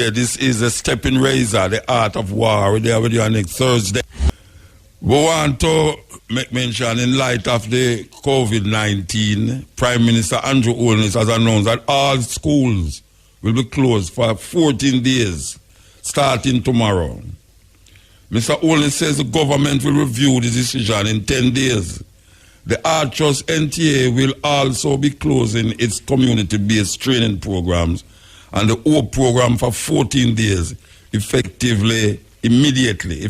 Yeah, this is a stepping razor, the art of war. We're there with you next Thursday. We want to make mention in light of the COVID-19, Prime Minister Andrew Holness has announced that all schools will be closed for 14 days, starting tomorrow. Mr. Holness says the government will review the decision in 10 days. The Archers NTA will also be closing its community-based training programs and the OPE program for 14 days, effective immediately.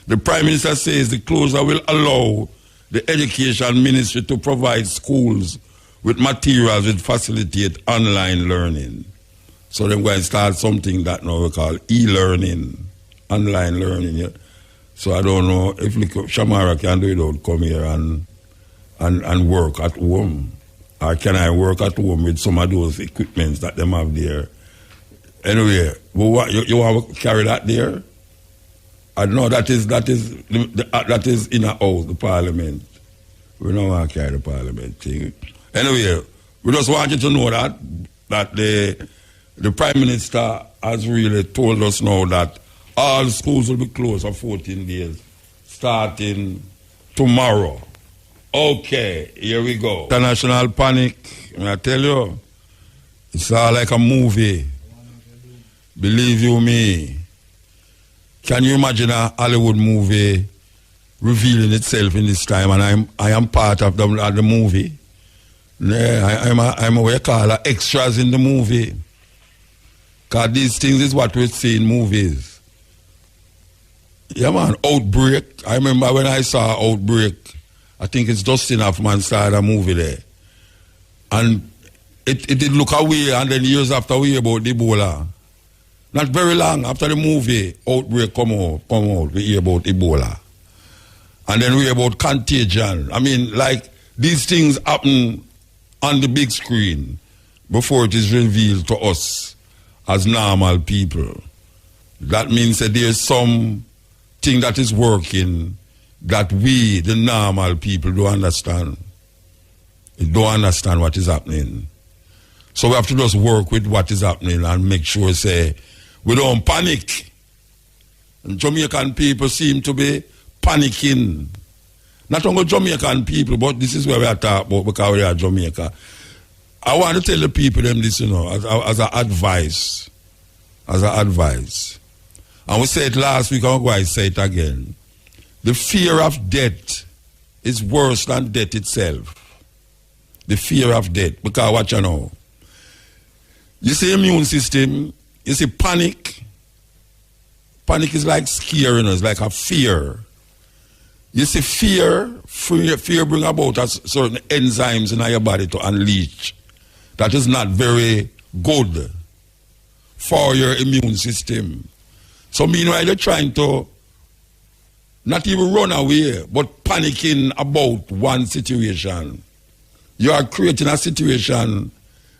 The Prime Minister says the closure will allow the Education Ministry to provide schools with materials that facilitate online learning. So they're going to start something that now we call e-learning, online learning. Yeah? So I don't know if Shamara can do it without come here and work at home. Or can I work at home with some of those equipments that them have there? Anyway, you want to carry that there? I know that is in a house, the parliament. We don't want to carry the parliament thing. Anyway, we just want you to know that the Prime Minister has really told us now that all schools will be closed for 14 days, starting tomorrow. Okay, here we go. International panic, I tell you, it's all like a movie. Believe you me. Can you imagine a Hollywood movie revealing itself in this time, and I am part of the movie? Yeah, I'm what you call extras in the movie. Because these things is what we see in movies. Yeah, man, Outbreak. I remember when I saw Outbreak, I think it's Dustin Hoffman started a movie there. And it did look away, and then years after we hear about Ebola. Not very long after the movie Outbreak come out, we hear about Ebola. And then we hear about Contagion. I mean, like, these things happen on the big screen before it is revealed to us as normal people. That means that there's some thing that is working that we, the normal people, don't understand. We don't understand what is happening. So we have to just work with what is happening and make sure, say, we don't panic. And Jamaican people seem to be panicking. Not only Jamaican people, but this is where we are talking about because we are Jamaica. I want to tell the people them this, as an advice. As an advice. And we said it last week, I'm going to say it again. The fear of death is worse than death itself. The fear of death. Because what you know? You see immune system, you see panic. Panic is like scaring us, like a fear. You see fear bring about certain enzymes in your body to unleash. That is not very good for your immune system. So meanwhile, you're trying to not even run away, but panicking about one situation. You are creating a situation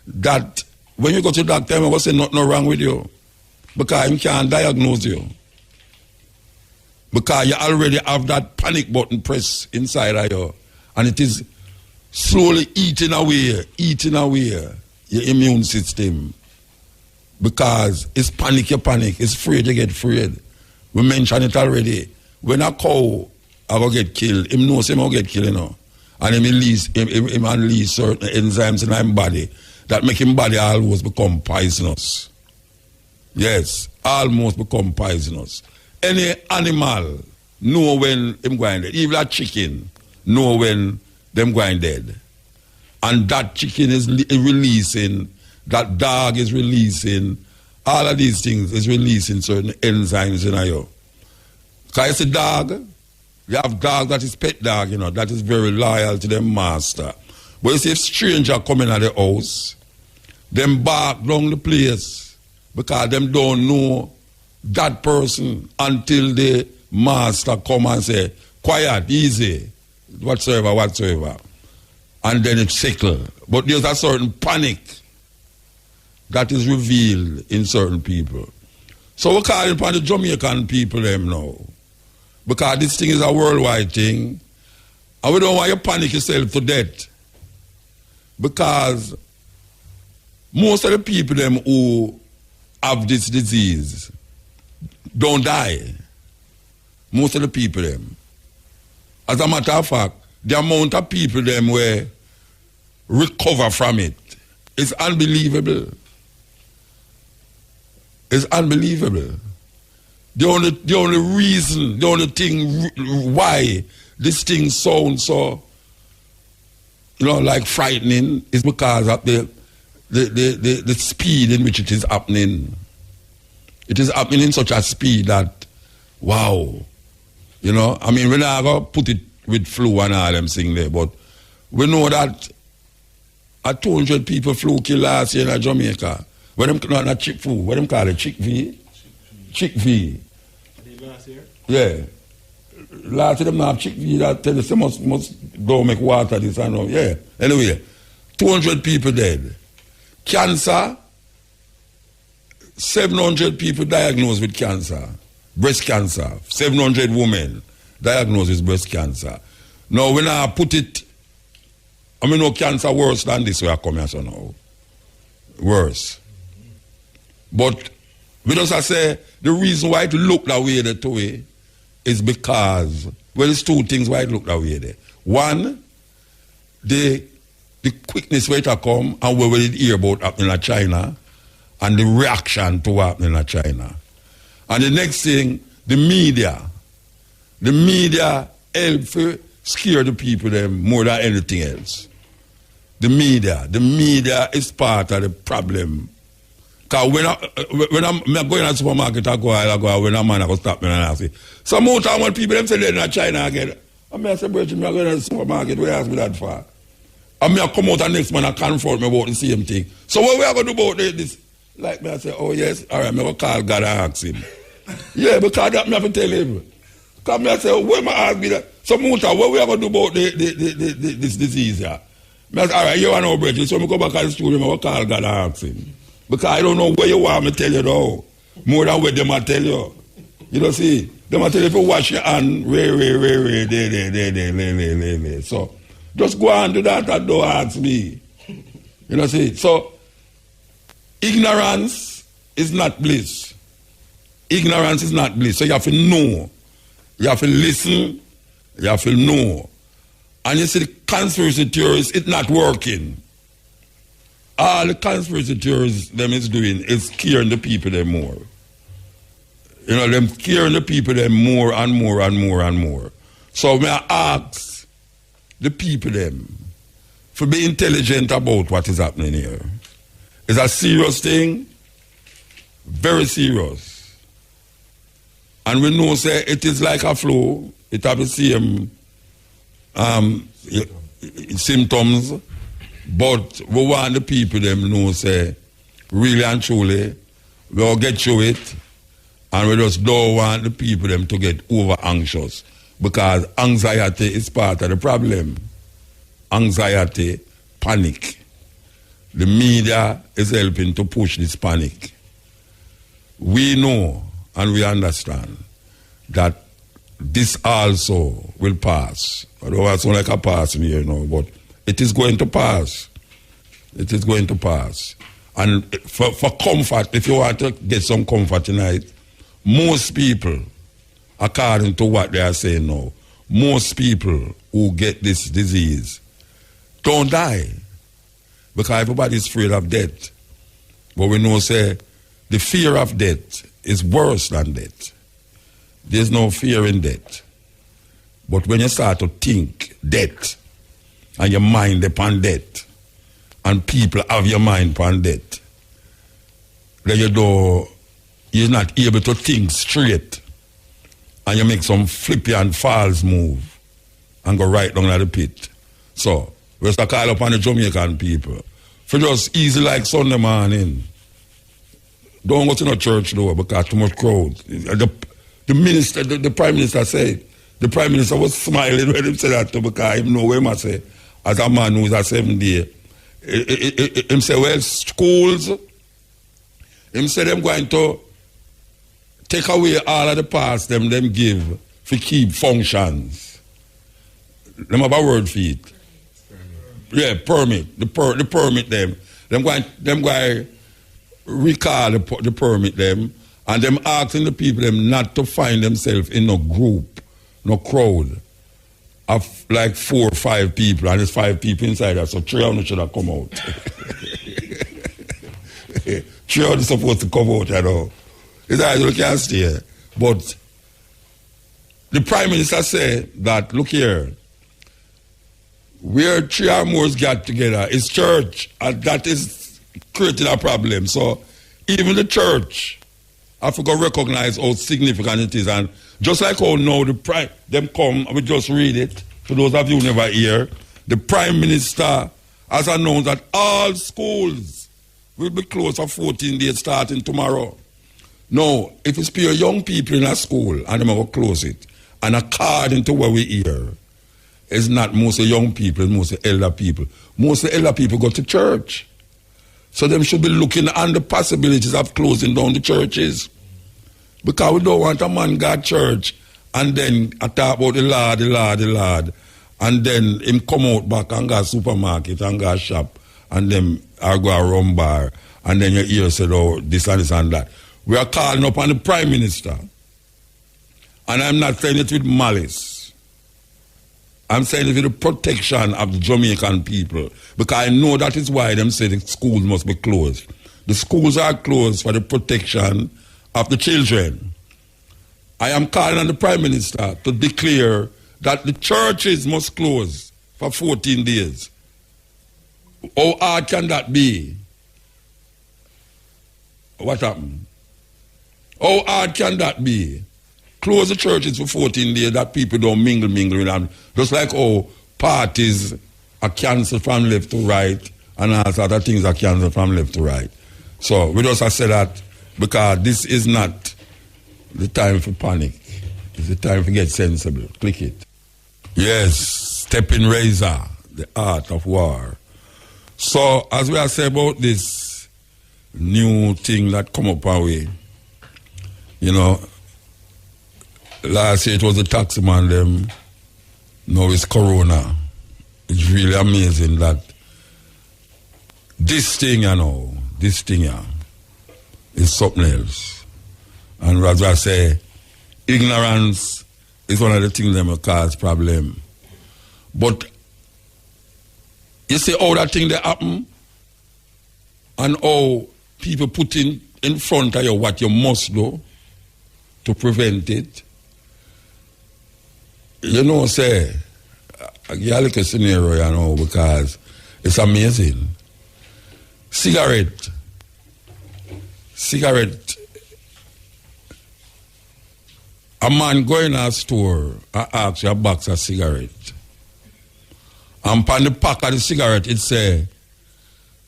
that when you go to the doctor, I will say nothing wrong with you. Because he can't diagnose you. Because you already have that panic button pressed inside of you. And it is slowly eating away your immune system. Because it's panic, you panic. It's afraid, you get afraid. We mentioned it already. When a cow will get killed, him knows him will get killed, And him unleash certain enzymes in his body that make him body almost become poisonous. Yes, almost become poisonous. Any animal know when him going dead. Even a chicken know when them going dead. And that chicken is releasing, that dog is releasing, all of these things is releasing certain enzymes in you. Because it's a dog, you have dog that is pet dog, that is very loyal to their master. But you see if stranger come in at the house, them bark down the place because them don't know that person until the master come and say, quiet, easy, whatsoever. And then it's sickle. But there's a certain panic that is revealed in certain people. So we're calling upon the Jamaican people them now. Because this thing is a worldwide thing. And we don't want you to panic yourself to death. Because most of the people them who have this disease don't die. Most of the people them. As a matter of fact, the amount of people them where recover from it is unbelievable. It's unbelievable. The only reason, the only thing why this thing sounds so, like frightening is because of the speed in which it is happening. It is happening in such a speed that, wow. We're not going to put it with flu and all them things there, but we know that 200 people flu killed last year in Jamaica. What them not chick flu? What them call it? Chick-V? Chick-V. Last year? Yeah. Last year them not have Chick-V that tell us they must go make water this and all. Yeah. Anyway, 200 people dead. Cancer, 700 people diagnosed with cancer. Breast cancer, 700 women diagnosed with breast cancer. Now, when I put it, no cancer worse than this way I come here so now. Worse. But, we just say, the reason why it look that way that way is because, it's two things why it look that way there. One, the quickness where it come and where we did hear about happening in China and the reaction to what happening in China. And the next thing, the media. The media help to scare the people them more than anything else. The media is part of the problem. Because when I'm going to the supermarket, I go when a man I go stop me and I say, some more time when people them say they're in China again. I say, bro, I'm going to the supermarket, where ask me that for? And I come out and next man I confront me about the same thing. So what we are going to do about this? Like me, I say, oh yes, all right, I'm going to call God and ask him. Yeah, because that me have to tell him. Because me I say, where my ask me that? So Muta, what we are going to do about this disease here? Me I say, all right, you want no break. So I go back to the studio, I will call God and ask him. Because I don't know where you want me to tell you though. More than what them I tell you. You know see? Them I tell you if you wash your hand, there. So just go and do that and don't ask me. You know see? So ignorance is not bliss. Ignorance is not bliss. So you have to know. You have to listen. You have to know. And you see the conspiracy theories, it's not working. All the conspiracy theories them is doing is scaring the people them more. Them scaring the people them more and more and more and more. So may I ask the people them to be intelligent about what is happening here. It's a serious thing. Very serious. And we know say it is like a flu. It have the same symptoms. But we want the people them know say really and truly we'll get through it, and we just don't want the people them to get over anxious, because anxiety is part of the problem. Anxiety, panic. The media is helping to push this panic. We know and we understand that this also will pass. Although it's not like a passing here now, but it is going to pass. It is going to pass. And for comfort, if you want to get some comfort tonight, most people, according to what they are saying now, most people who get this disease don't die, because everybody is afraid of death. But we know, say, the fear of death is worse than death. There's no fear in death. But when you start to think death, and your mind upon death, and people have your mind upon death, then you're not able to think straight, and you make some flippy and false move, and go right down to the pit. So, we have to call upon the Jamaican people, for just easy like Sunday morning, don't go to no church though, because too much crowd. The minister, the prime minister said, the prime minister was smiling when he said that too, because he know what he must say, as a man who is a 7 day. He said, well, schools, he said them going to take away all of the pass them give for keep functions. Them have a word for it. Yeah, permit. The permit them. Them going recall the permit them, and them asking the people them not to find themselves in no group, no crowd of like 4 or 5 people, and there's 5 people inside there, so 3 of them should have come out. 3 of them supposed to come out, you know. It's either you can't stay. But the Prime Minister said that, look here, where 3 or more get together is church, and that is creating a problem. So even the church have to go recognize how significant it is. And just like how now them come, we just read it, for those of you who never hear, the Prime Minister has announced that all schools will be closed for 14 days starting tomorrow. Now, if it's pure young people in a school and they will close it, and according to what we hear, it's not mostly young people, it's mostly elder people. Most of the elder people go to church. So them should be looking at the possibilities of closing down the churches. Because we don't want a man go to church and then I talk about the Lord, and then him come out back and go to supermarket and go to shop, and then I go a rum bar, and then you hear say, oh, this and that. We are calling up on the Prime Minister. And I'm not saying it with malice. I'm saying it with the protection of the Jamaican people. Because I know that is why them say the schools must be closed. The schools are closed for the protection of the children. I am calling on the Prime Minister to declare that the churches must close for 14 days. How hard can that be? What happened? How hard can that be? Close the churches for 14 days that people don't mingle with them. Just like how parties are cancelled from left to right and all other things are cancelled from left to right. So we just have to say that because this is not the time for panic. It's the time to get sensible. Click it. Yes, stepping razor, the art of war. So as we are saying about this new thing that come up our way, you know, last year it was the taxi man them, now it's Corona. It's really amazing that this thing, you know, this thing here is something else. And as I say, ignorance is one of the things that will cause problem. But you see how that thing that happen and how people put in front of you what you must do to prevent it. You know, say, I give a little scenario, you know, because it's amazing. Cigarette. A man going to a store and asks you a box of cigarette. And on the pack of the cigarette, it says,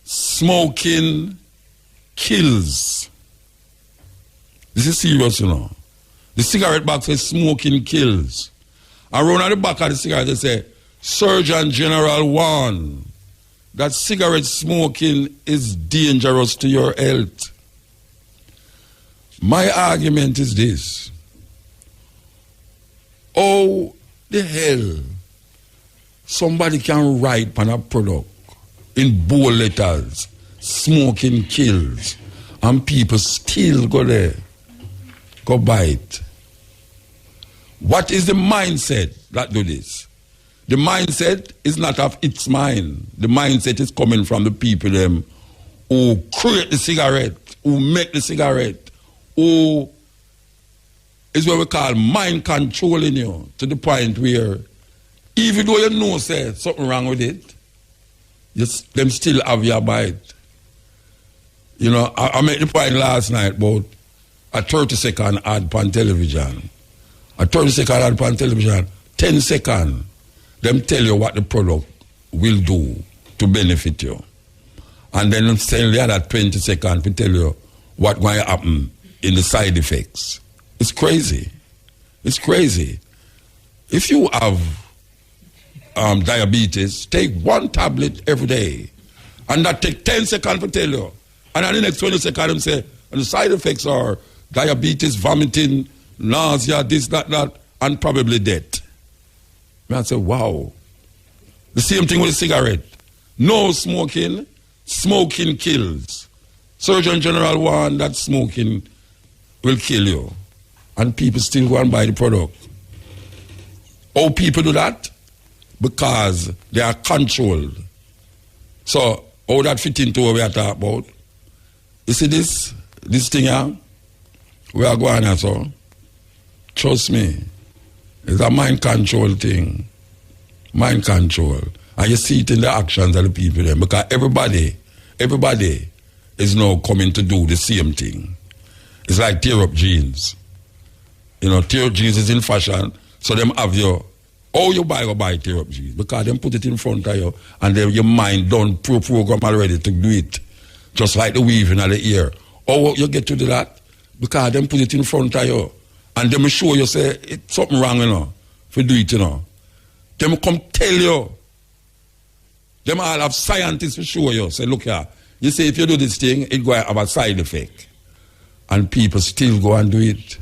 smoking kills. This is serious, you know. The cigarette box says smoking kills. And around the back of the cigarette, they say, Surgeon General warned that cigarette smoking is dangerous to your health. My argument is this. How the hell somebody can write on a product in bold letters, smoking kills, and people still go there, go buy it? What is the mindset that do this? The mindset is not of its mind. The mindset is coming from the people them who create the cigarette, who make the cigarette, who is what we call mind controlling you to the point where even though you know say something wrong with it, them still have your bite. You know, I made the point last night about a 30-second ad on television. A 30-second ad on television, 10 seconds, them tell you what the product will do to benefit you. And then tell the other 20 seconds to tell you what going to happen in the side effects. It's crazy. It's crazy. If you have diabetes, take 1 tablet every day. And that take 10 seconds to tell you. And then the next 20 seconds, them say, and the side effects are diabetes, vomiting, nausea, this, that, and probably death. I say, wow. The same thing with the cigarette. No smoking, smoking kills. Surgeon General warned that smoking will kill you. And people still go and buy the product. How people do that? Because they are controlled. So, how that fit into what we are talking about? You see this thing here? We are going here, so. Trust me. It's a mind control thing. Mind control. And you see it in the actions of the people there. Because everybody is now coming to do the same thing. It's like tear up jeans. You know, tear up jeans is in fashion. So them have your, you buy tear up jeans. Because them put it in front of you. And then your mind done program already to do it. Just like the weaving of the ear. How you get to do that? Because them put it in front of you. And them show you say, it's something wrong, you know. If you do it, you know. Them come tell you. Them all have scientists to show you. Say, look here. You say if you do this thing, it's going to have a side effect. And people still go and do it.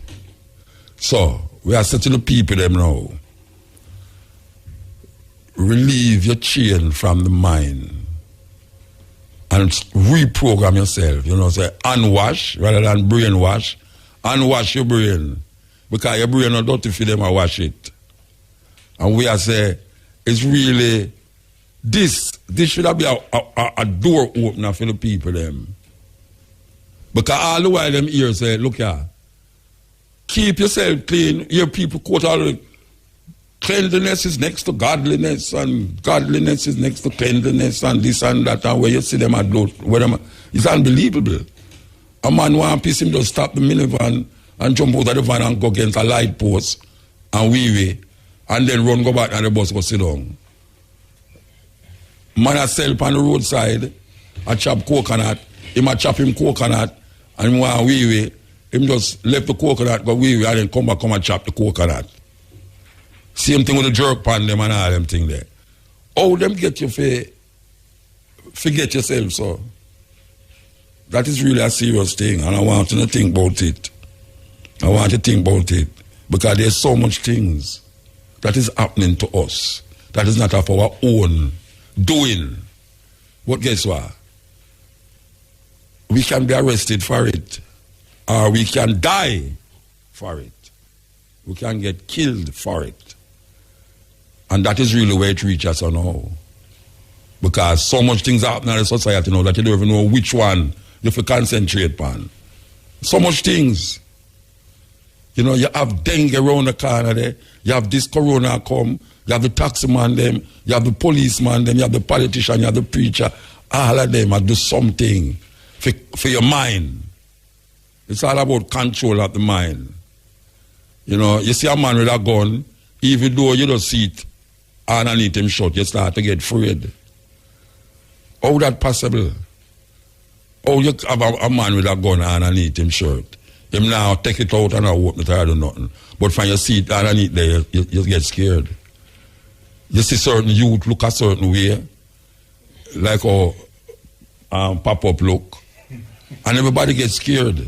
So, we are saying to the people them now, relieve your chain from the mind and reprogram yourself. You know, say unwash rather than brainwash. Unwash your brain. Because your brain not dirty for them and wash it. And we are say, it's really, this should have been a door opener for the people them. Because all the while them here say, look here, keep yourself clean. Your people quote all the cleanliness is next to godliness, and godliness is next to cleanliness, and this and that, and where you see them at it's unbelievable. A man want piece him just stop the minivan and jump out of the van and go against a light post and wee and then run go back and the bus go sit down. Man a sell on the roadside, a chop coconut, him a chop him coconut and him want wee him just left the coconut, go wee and then come back and chop the coconut. Same thing with the jerk pan them and all them thing there. Oh, them get you forget yourself, so. That is really a serious thing, and I want you to think about it. I want you to think about it. Because there's so much things that is happening to us that is not of our own doing. But guess what? We can be arrested for it, or we can die for it. We can get killed for it. And that is really where it reaches us now. Because so much things happen in the society now that you don't even know which one you have to concentrate on. So much things. You know, you have dengue around the corner there. You have this corona come. You have the taxi man them. You have the policeman them. You have the politician. You have the preacher. All of them are do something for your mind. It's all about control of the mind. You know, you see a man with a gun, even though you don't see it underneath him shot, you start to get afraid. How that possible? Oh, you have a man with a gun underneath him shirt. Him now take it out and open it or do nothing. But when you see it underneath there, you get scared. You see certain youth look a certain way, like pop-up look. And everybody gets scared.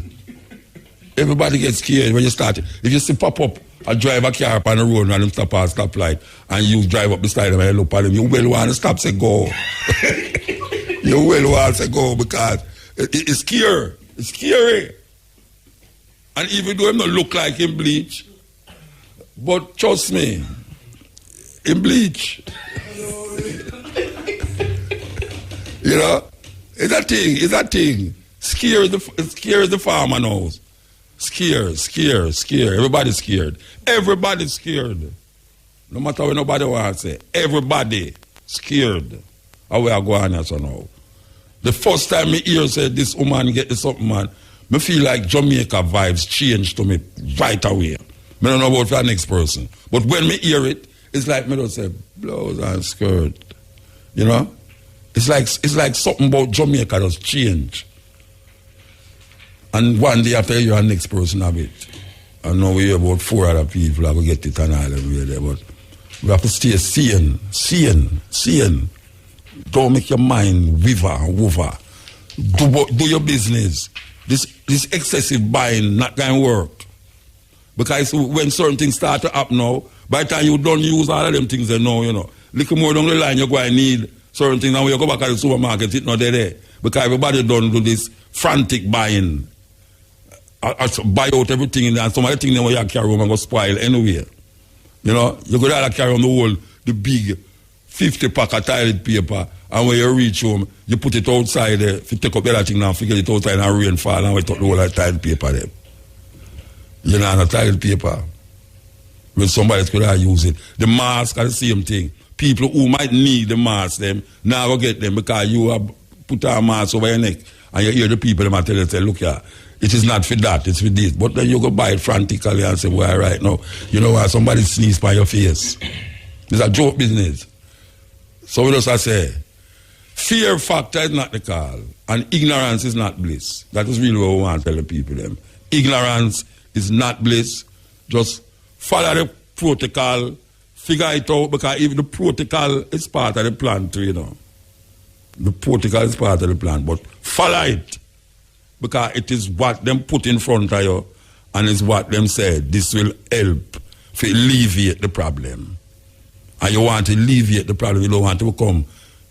Everybody gets scared when you start. If you see pop-up, I drive a car up on the road and him stop at a stoplight, and you drive up beside him and you look at him, you well want to stop, say go. You well want to go because it's scary. It's scary. And even though him not look like him bleach, but trust me, him bleach. You know? It's a thing. Scare the farmer knows. Scare. Everybody's scared. Everybody's scared. No matter what nobody wants to say. Everybody scared. How we are going here so now. The first time me hear say this woman get this something, man, me feel like Jamaica vibes change to me right away. Me don't know about the next person. But when me hear it, it's like me don't say blouse and skirt. You know? It's like something about Jamaica does change. And one day after you hear the next person have it. I know we hear about 4 other people that will get it and all them way there, but we have to stay seeing. Don't make your mind waver and woover. Do your business. This excessive buying not going to work. Because when certain things start to happen now, by the time you don't use all of them things they know, you know. Little more down the line you're going to need certain things, and when you go back at the supermarket, it's not there. Because everybody don't do this frantic buying. I buy out everything in there, and some of the things you carry home and go spoil anyway. You know, you could either carry on the big 50 pack of toilet paper, and when you reach home, you put it outside there. If you take up the other thing now, forget it outside and rain fall, and we took the whole of the toilet paper there. You know, the toilet paper. When somebody could have use it. The mask are the same thing. People who might need the mask, them, now go get them because you have put a mask over your neck, and you hear the people them tell you, say, look here, it is not for that, it's for this. But then you go buy it frantically and say, well, right now, you know what, somebody sneezed by your face. It's a joke business. So we just say, fear factor is not the call, and ignorance is not bliss. That is really what we want to tell the people them. Ignorance is not bliss. Just follow the protocol, figure it out, because even the protocol is part of the plan too, you know. The protocol is part of the plan, but follow it. Because it is what them put in front of you, and is what them said. This will help to alleviate the problem. And you want to alleviate the problem. You don't want to become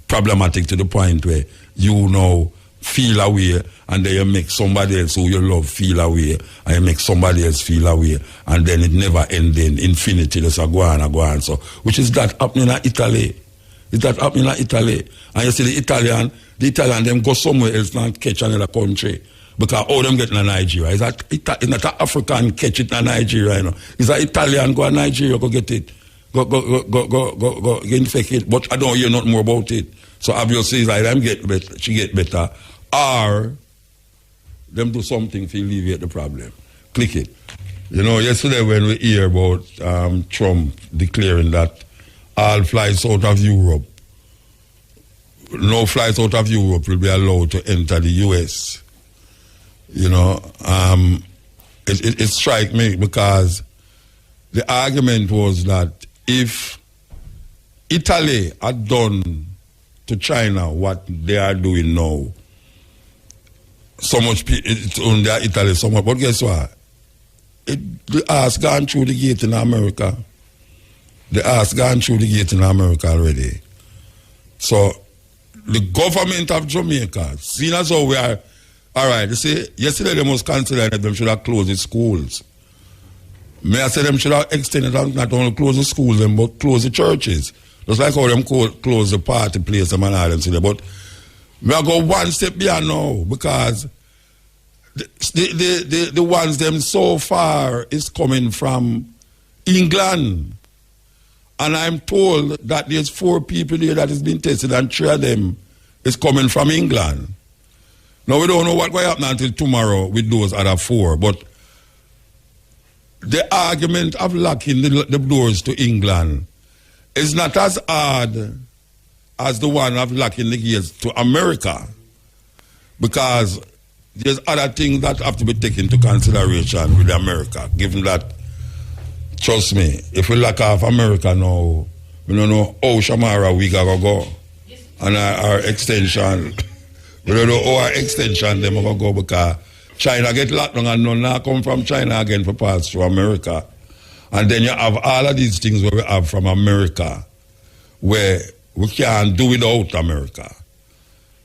problematic to the point where you now feel away, and then you make somebody else who you love feel away, and you make somebody else feel away, and then it never ends in infinity. Just go on. So, which is that happening in Italy? Is that happening in Italy? And you see the Italian them go somewhere else and catch another country. Because all them get in Nigeria. Is that not an African catch it in Nigeria, you know? Is that Italian go to Nigeria, go get it. Go get infected. But I don't hear nothing more about it. So obviously it's like them get better, she get better. Or them do something to alleviate the problem. Click it. You know, yesterday when we hear about Trump declaring that all flights out of Europe, no flights out of Europe will be allowed to enter the US. You know, it strikes me because the argument was that if Italy had done to China what they are doing now, so much it's on their Italy so much, but guess what? The ass gone through the gate in America. The ass gone through the gate in America already. So the government of Jamaica, seeing as how we are, all right, they say, yesterday they must consider that them should have closed the schools. May I say them should have extended not only close the schools, but close the churches. Just like how them close the party place and all them say. But we are go one step beyond now, because the ones them so far is coming from England. And I'm told that there's 4 people there that has been tested, and 3 of them is coming from England. Now, we don't know what will happen until tomorrow with those other 4, but the argument of locking the doors to England is not as hard as the one of locking the gates to America, because there's other things that have to be taken into consideration with America, given that, trust me, if we lock off America now, we don't know how Shamara we gotta go. And our extension, we don't know how our extension them gonna go, because China get locked down and none now come from China again for pass through America. And then you have all of these things where we have from America, where we can't do without America.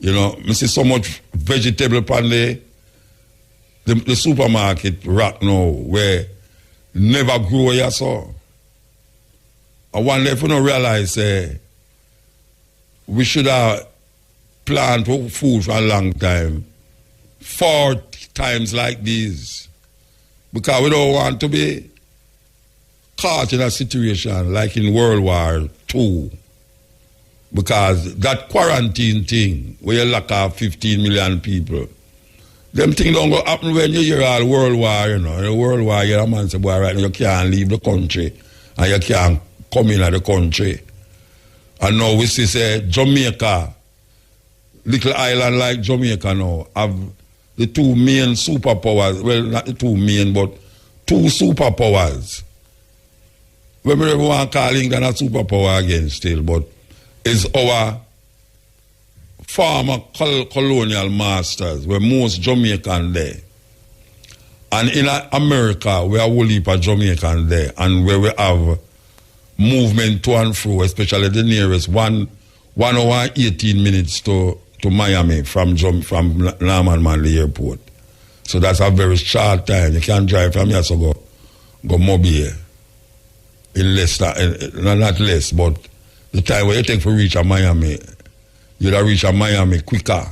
You know, I see so much vegetable pan the supermarket right now, where never grow ya so. I wonder if we don't realize we should have planned food for a long time, 4 times like this, because we don't want to be caught in a situation like in World War II, because that quarantine thing where you lock off 15 million people, them things don't go happen when you hear all World War, you know. In the World War, you know, man say, boy, right now you can't leave the country and you can't come in at the country. And now we see, say, Jamaica, little island like Jamaica now, have the 2 main superpowers, well, not the 2 main, but 2 superpowers. We don't want to call England a superpower again still, but it's our former colonial masters, where most Jamaican there. And in America, we have a whole heap of Jamaican there, and where we have movement to and fro, especially the nearest 1 hour 18 minutes to to Miami from Norman Manley Airport. So that's a very short time. You can drive from here to go Mobile in less, not less, but the time where you take to reach a Miami, you'll reach a Miami quicker.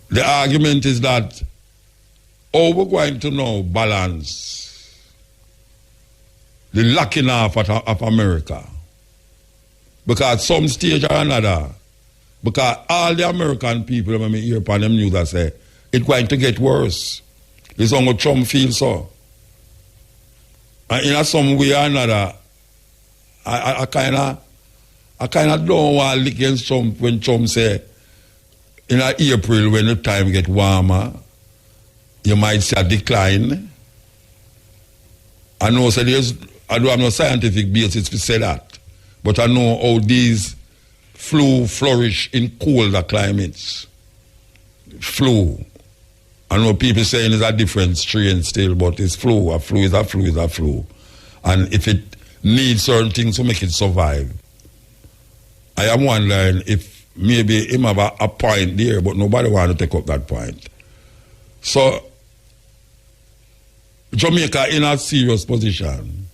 The argument is that, we're going to now balance the locking off of America. Because some stage or another, because all the American people, when I hear upon them news, I say, it's going to get worse. It's only Trump feels so. And in some way or another, I kind of don't want to lick against Trump when Trump say, in April when the time get warmer, you might see a decline. I know so I don't have no scientific basis to say that, but I know how these flu flourish in colder climates. Flu. I know people saying it's a different strain still, but it's flu. A flu is a flu is a flu. And if it needs certain things to make it survive, I am wondering if maybe him have a point there, but nobody want to take up that point. So, Jamaica in a serious position.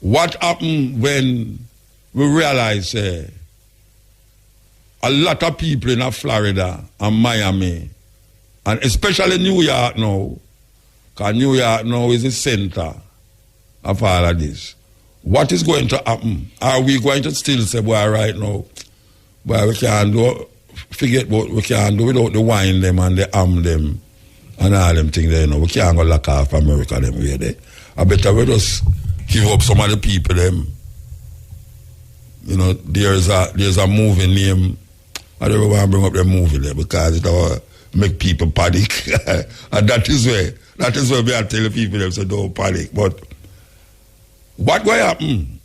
What happened when we realize a lot of people in Florida and Miami, and especially New York now, because New York now is the center of all of this. What is going to happen? Are we going to still say, boy, right now, boy, we can't do, forget what we can't do without the wine them and the arm them and all them things there, you know. We can't go lock off America them way there. I better we just give up some of the people them. You know, there's a movie name. I don't want to bring up the movie there because it will make people panic. And that is where we are telling people them, so don't panic. But what going to happen?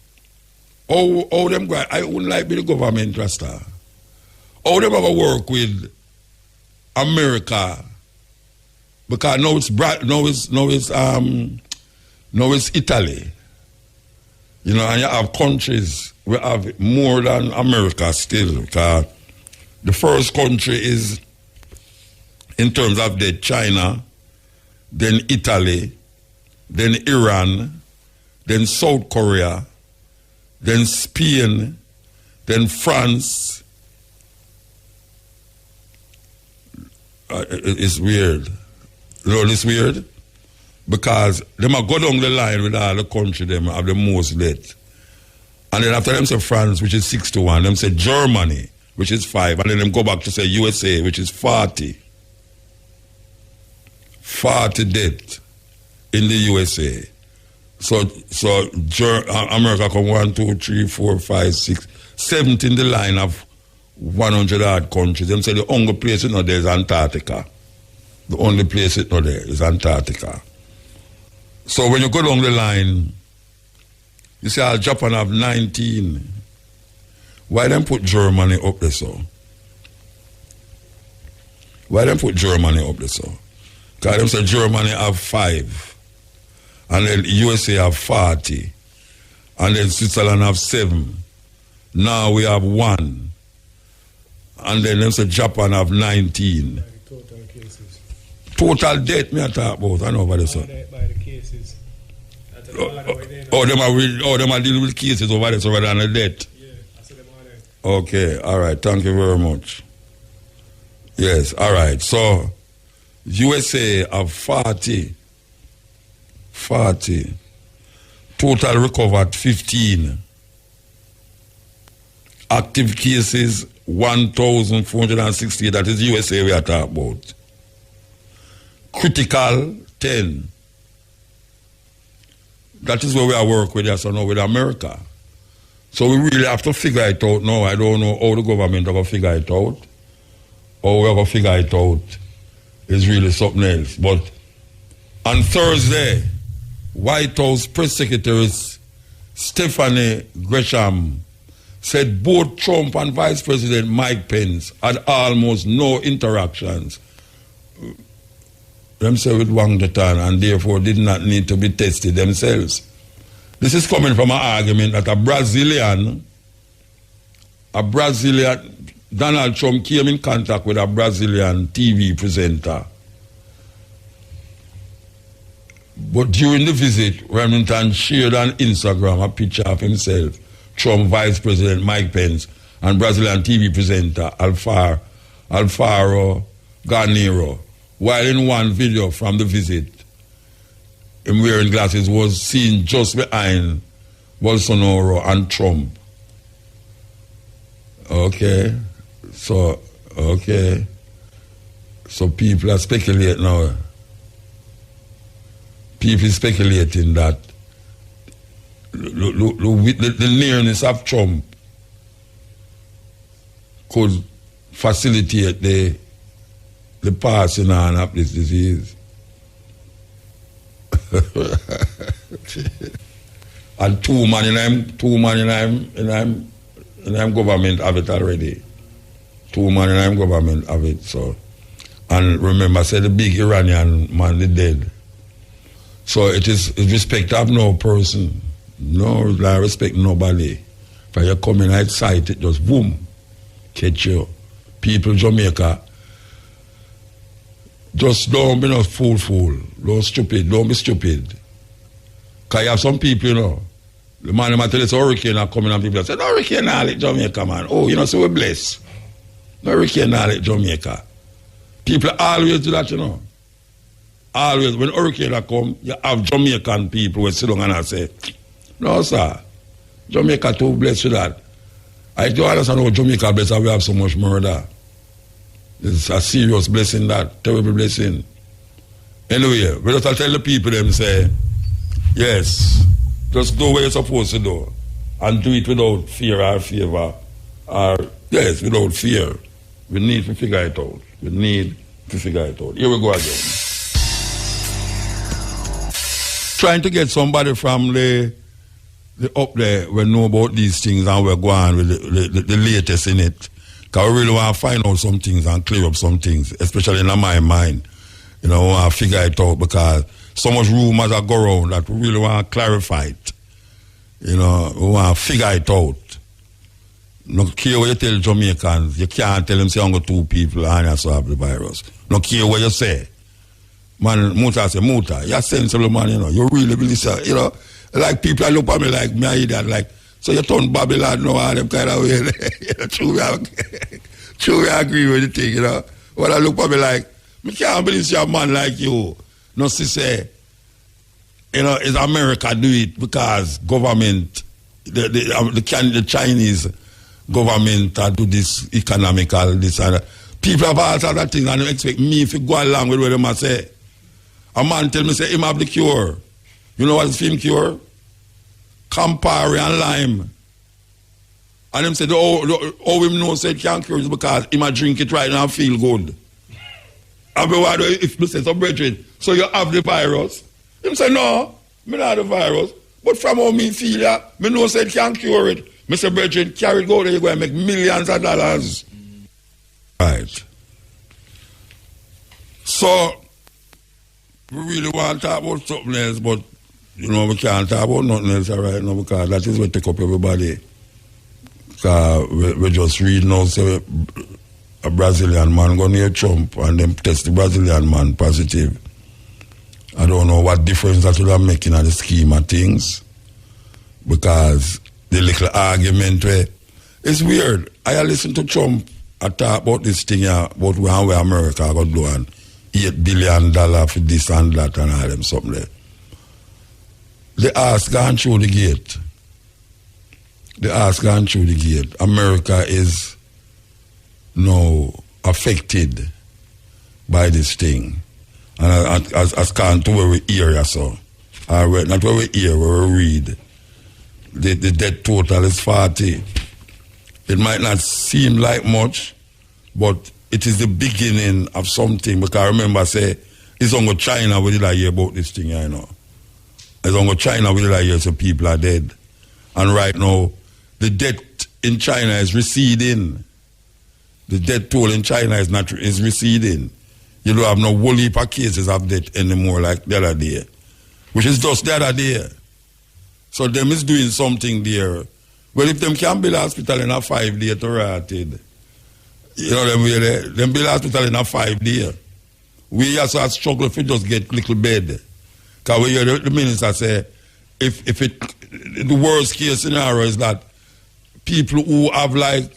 How them going? I wouldn't like be the government trustor. How them ever work with America? Because now it's Italy. You know, and you have countries we have more than America still. Because the first country is, in terms of the China, then Italy, then Iran, then South Korea, then Spain, then France. It's weird. You know it's weird? Because they might go down the line with all the country them have the most debt. And then after them say France, which is 6-1, them say Germany, which is 5, and then them go back to say USA, which is 40. 40 debt in the USA. So America come 1, 2, 3, 4, 5, 6, 7 in the line of 100 odd countries. Them say the only place it not there is Antarctica. The only place it not there is Antarctica. So when you go down the line, you see Japan have 19. Why them put Germany up there so? Why them put Germany up there so? Because them say Germany have 5. And then USA have 40. And then Switzerland have 7. Now we have 1. And then them say Japan have 19. Total cases. Total debt me I talk about. I know about this. By the cases. Them are dealing with cases over there rather than the debt. Yeah, I see them all there. Okay, all right. Thank you very much. Yes, all right. So, USA have 40. 40. Total recovered 15. Active cases 1,460. That is USA we are talking about. Critical 10. That is where we are working with us now with America. So we really have to figure it out now. I don't know how the government are going to figure it out. How we are going to figure it out is really something else. But on Thursday, White House Press Secretary Stephanie Gresham said both Trump and Vice President Mike Pence had almost no interactions. Them say with Washington and therefore did not need to be tested themselves. This is coming from an argument that a Brazilian Donald Trump came in contact with a Brazilian TV presenter. But during the visit, Remington shared on Instagram a picture of himself, Trump Vice President Mike Pence, and Brazilian TV presenter Alfaro Garnero. While in one video from the visit, him wearing glasses was seen just behind Bolsonaro and Trump. Okay. So people are speculating now. People speculating that the nearness of Trump could facilitate the passing on of this disease. And two man in I'm government have it already. Two man in I'm government have it. So, and remember, I said the big Iranian man, they dead. So it is respect of no person. No, like respect nobody. If you come in outside, it just boom, catch you. People Jamaica, just don't be no fool. Don't be stupid. Because you have some people, you know, the man might tell us hurricane are coming and people say, no hurricane all at Jamaica, man. Oh, you know, so we're blessed. No hurricane all at Jamaica. People always do that, you know. Always, when hurricane come, you have Jamaican people who sit down and say, no, sir, Jamaica too blessed with that. I don't understand how Jamaica blessed and we have so much murder. It's a serious blessing, that terrible blessing. Anyway, we just tell the people them say, yes, just do what you're supposed to do and do it without fear or favor. Or, yes, without fear. We need to figure it out. Here we go again. Trying to get somebody from the up there we know about these things and we're going with the latest in it. Because we really want to find out some things and clear up some things, especially in my mind. You know, we want to figure it out because so much rumors are go around that we really want to clarify it. You know, we want to figure it out. No care what you tell Jamaicans, you can't tell them say only two people and you have the virus. No care what you say. Man, Muta say, Muta, you're sensible man, you know, you really believe so, you know. Like people look at me like me, I idiot, like, so you turn Babylon now all them kind of way. You know, true, I agree with the thing, you know. When I look at me like, I can't believe you're a man like you. No, she say, you know, it's America do it because government, the Chinese government do this economical, this and that. People have all other things and they expect me if you go along with what they must say. A man tell me, say, him have the cure. You know what's film cure? Campari and lime. And him said, oh, him know say it can't cure is because him a drink it right now and feel good. And if me say, so brethren, so you have the virus? Him say, no, me not have the virus. But from how me feel that, me know say it can't cure it. Me say, brethren, carry it go there, you go and make millions of dollars. Right. So, we really want to talk about something else, but, you know, we can't talk about nothing else right now because that is what take up everybody. Because we just read now, say, a Brazilian man go near Trump and then test the Brazilian man positive. I don't know what difference that will make in the scheme of things because the little argument where it's weird. I listen to Trump I talk about this thing here, about where America got do and $8 billion for this and that and all them something there. The ass gone through the gate. America is now affected by this thing. And as can't to where we hear so. Not where we hear, where we read. The death total is 40. It might not seem like much, but it is the beginning of something. Because I remember I say, it's only China we did I hear about this thing, you know. It's only China we did I hear so people are dead. And right now, the death in China is receding. The death toll in China is receding. You don't have no whole heap of cases of death anymore like the other day. Which is just the other day. So them is doing something there. Well, if them can build a hospital in a 5 day to rotted, You know them way there. Them build hospital in a 5 day. We also struggle if we just get little bed. Because we hear the minister say, if the worst case scenario is that people who have like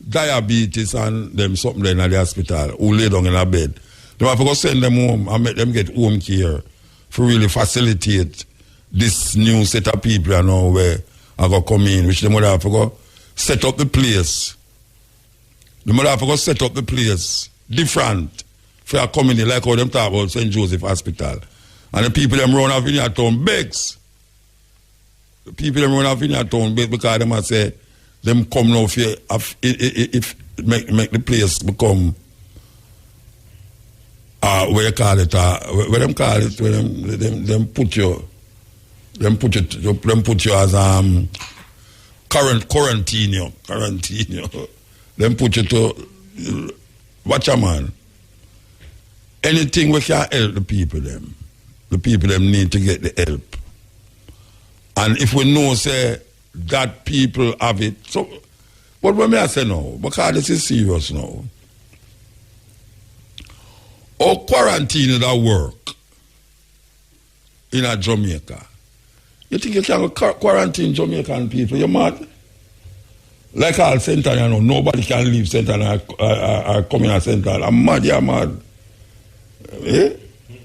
diabetes and them something in the hospital who lay down in a bed, they have to go send them home and make them get home care to really facilitate this new set of people you know where I go come in, which they would have to go set up the place. They would have to go set up the place different for a community like how them talk about St. Joseph Hospital. And the people them run off in your town begs. The people them run off in your town begs because them a say them come now if make the place become where you call it where them call it where them put you as quarantine. Them put you to watch a man. Anything we can help the people them need to get the help. And if we know say that people have it, so what when I say no, because this is serious now. Or quarantine that work in a Jamaica. You think you can quarantine Jamaican people? You're mad? Like all Central, you know, nobody can leave Central or come in a Central. I'm mad, you're mad. Eh?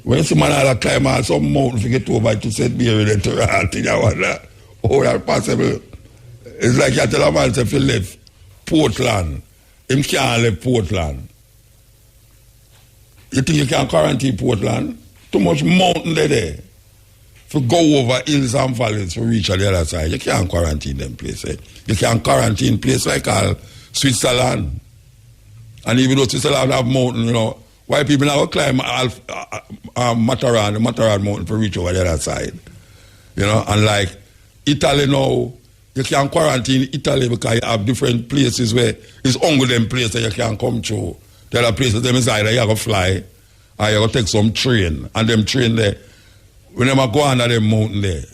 When you see man climb out some mountain to get over to St. Mary and to that, oh, that's possible. It's like you tell a man if he left Portland, him can't leave Portland. You think you can quarantine Portland? Too much mountain there. To go over hills and valleys to reach on the other side. You can't quarantine them places. You can quarantine places like Switzerland. And even though Switzerland have mountain, you know, why people now climb Mataran, the Mataran mountain to reach over the other side. You know, and like Italy now, you can quarantine Italy because you have different places where it's only them places you can come to. The other places, them is either you have to fly or you have to take some train. And them train there, when you go under them mountain there,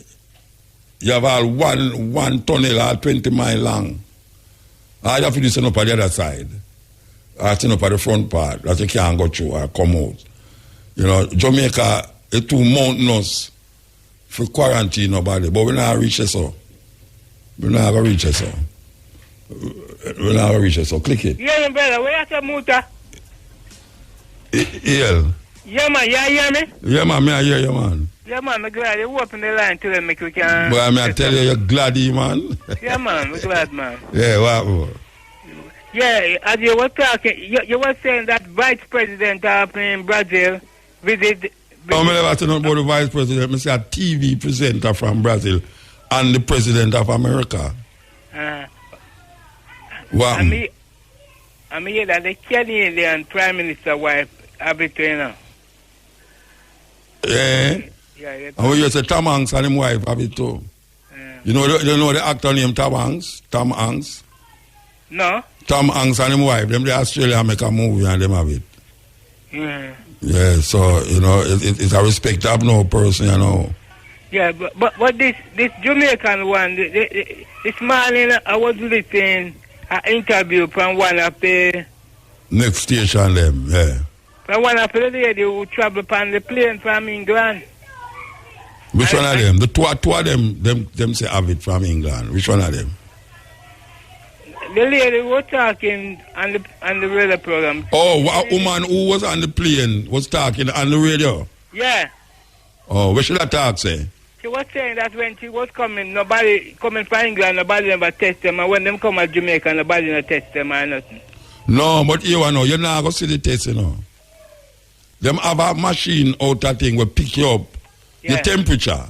you have all one tunnel or 20 miles long. And you have to do something up on the other side. Or stand up at the front part that you can't go through or come out. You know, Jamaica is too mountainous for quarantine nobody, but we're not reach it so. We're not going to reach it so. We're not going to reach it so. Click it. Yeah, brother, where you Muta? Yeah. Yeah, man, you hear me? Yeah, man, I hear you, man. Yeah, man, I'm glad you open the line to them, make we can... But I tell you, you're glad, man. Yeah, man, we're glad, man. Yeah, what? Yeah, as you were talking, you were saying that vice president in Brazil visit... I never said about the vice president. I say a TV presenter from Brazil and the president of America. What? I mean that the Canadian Prime Minister wife have it, you know. Yeah. Yeah. And when you say Tom Hanks and his wife have it too. You know the actor named Tom Hanks? Tom Hanks? No. Tom Hanks and his wife, them the Australia make a movie and them have it. Yeah. Yeah, so, you know, it's a respectable person, you know. Yeah, but this Jamaican one, this morning I was listening an interview from one of the... Next station, them, yeah. From one of the lady who travel on the plane from England. Which one of them? The two of them say have it from England. Which one of them? The lady who was talking on the radio program. Oh, a woman who was on the plane was talking on the radio? Yeah. Oh, what should I talk, say? She was saying that when she was coming, nobody coming from England, nobody ever test them. And when them come to Jamaica, nobody never test them or nothing. No, but you know, you're not going to see the test, you know. Them have a machine out that thing will pick you up, your temperature.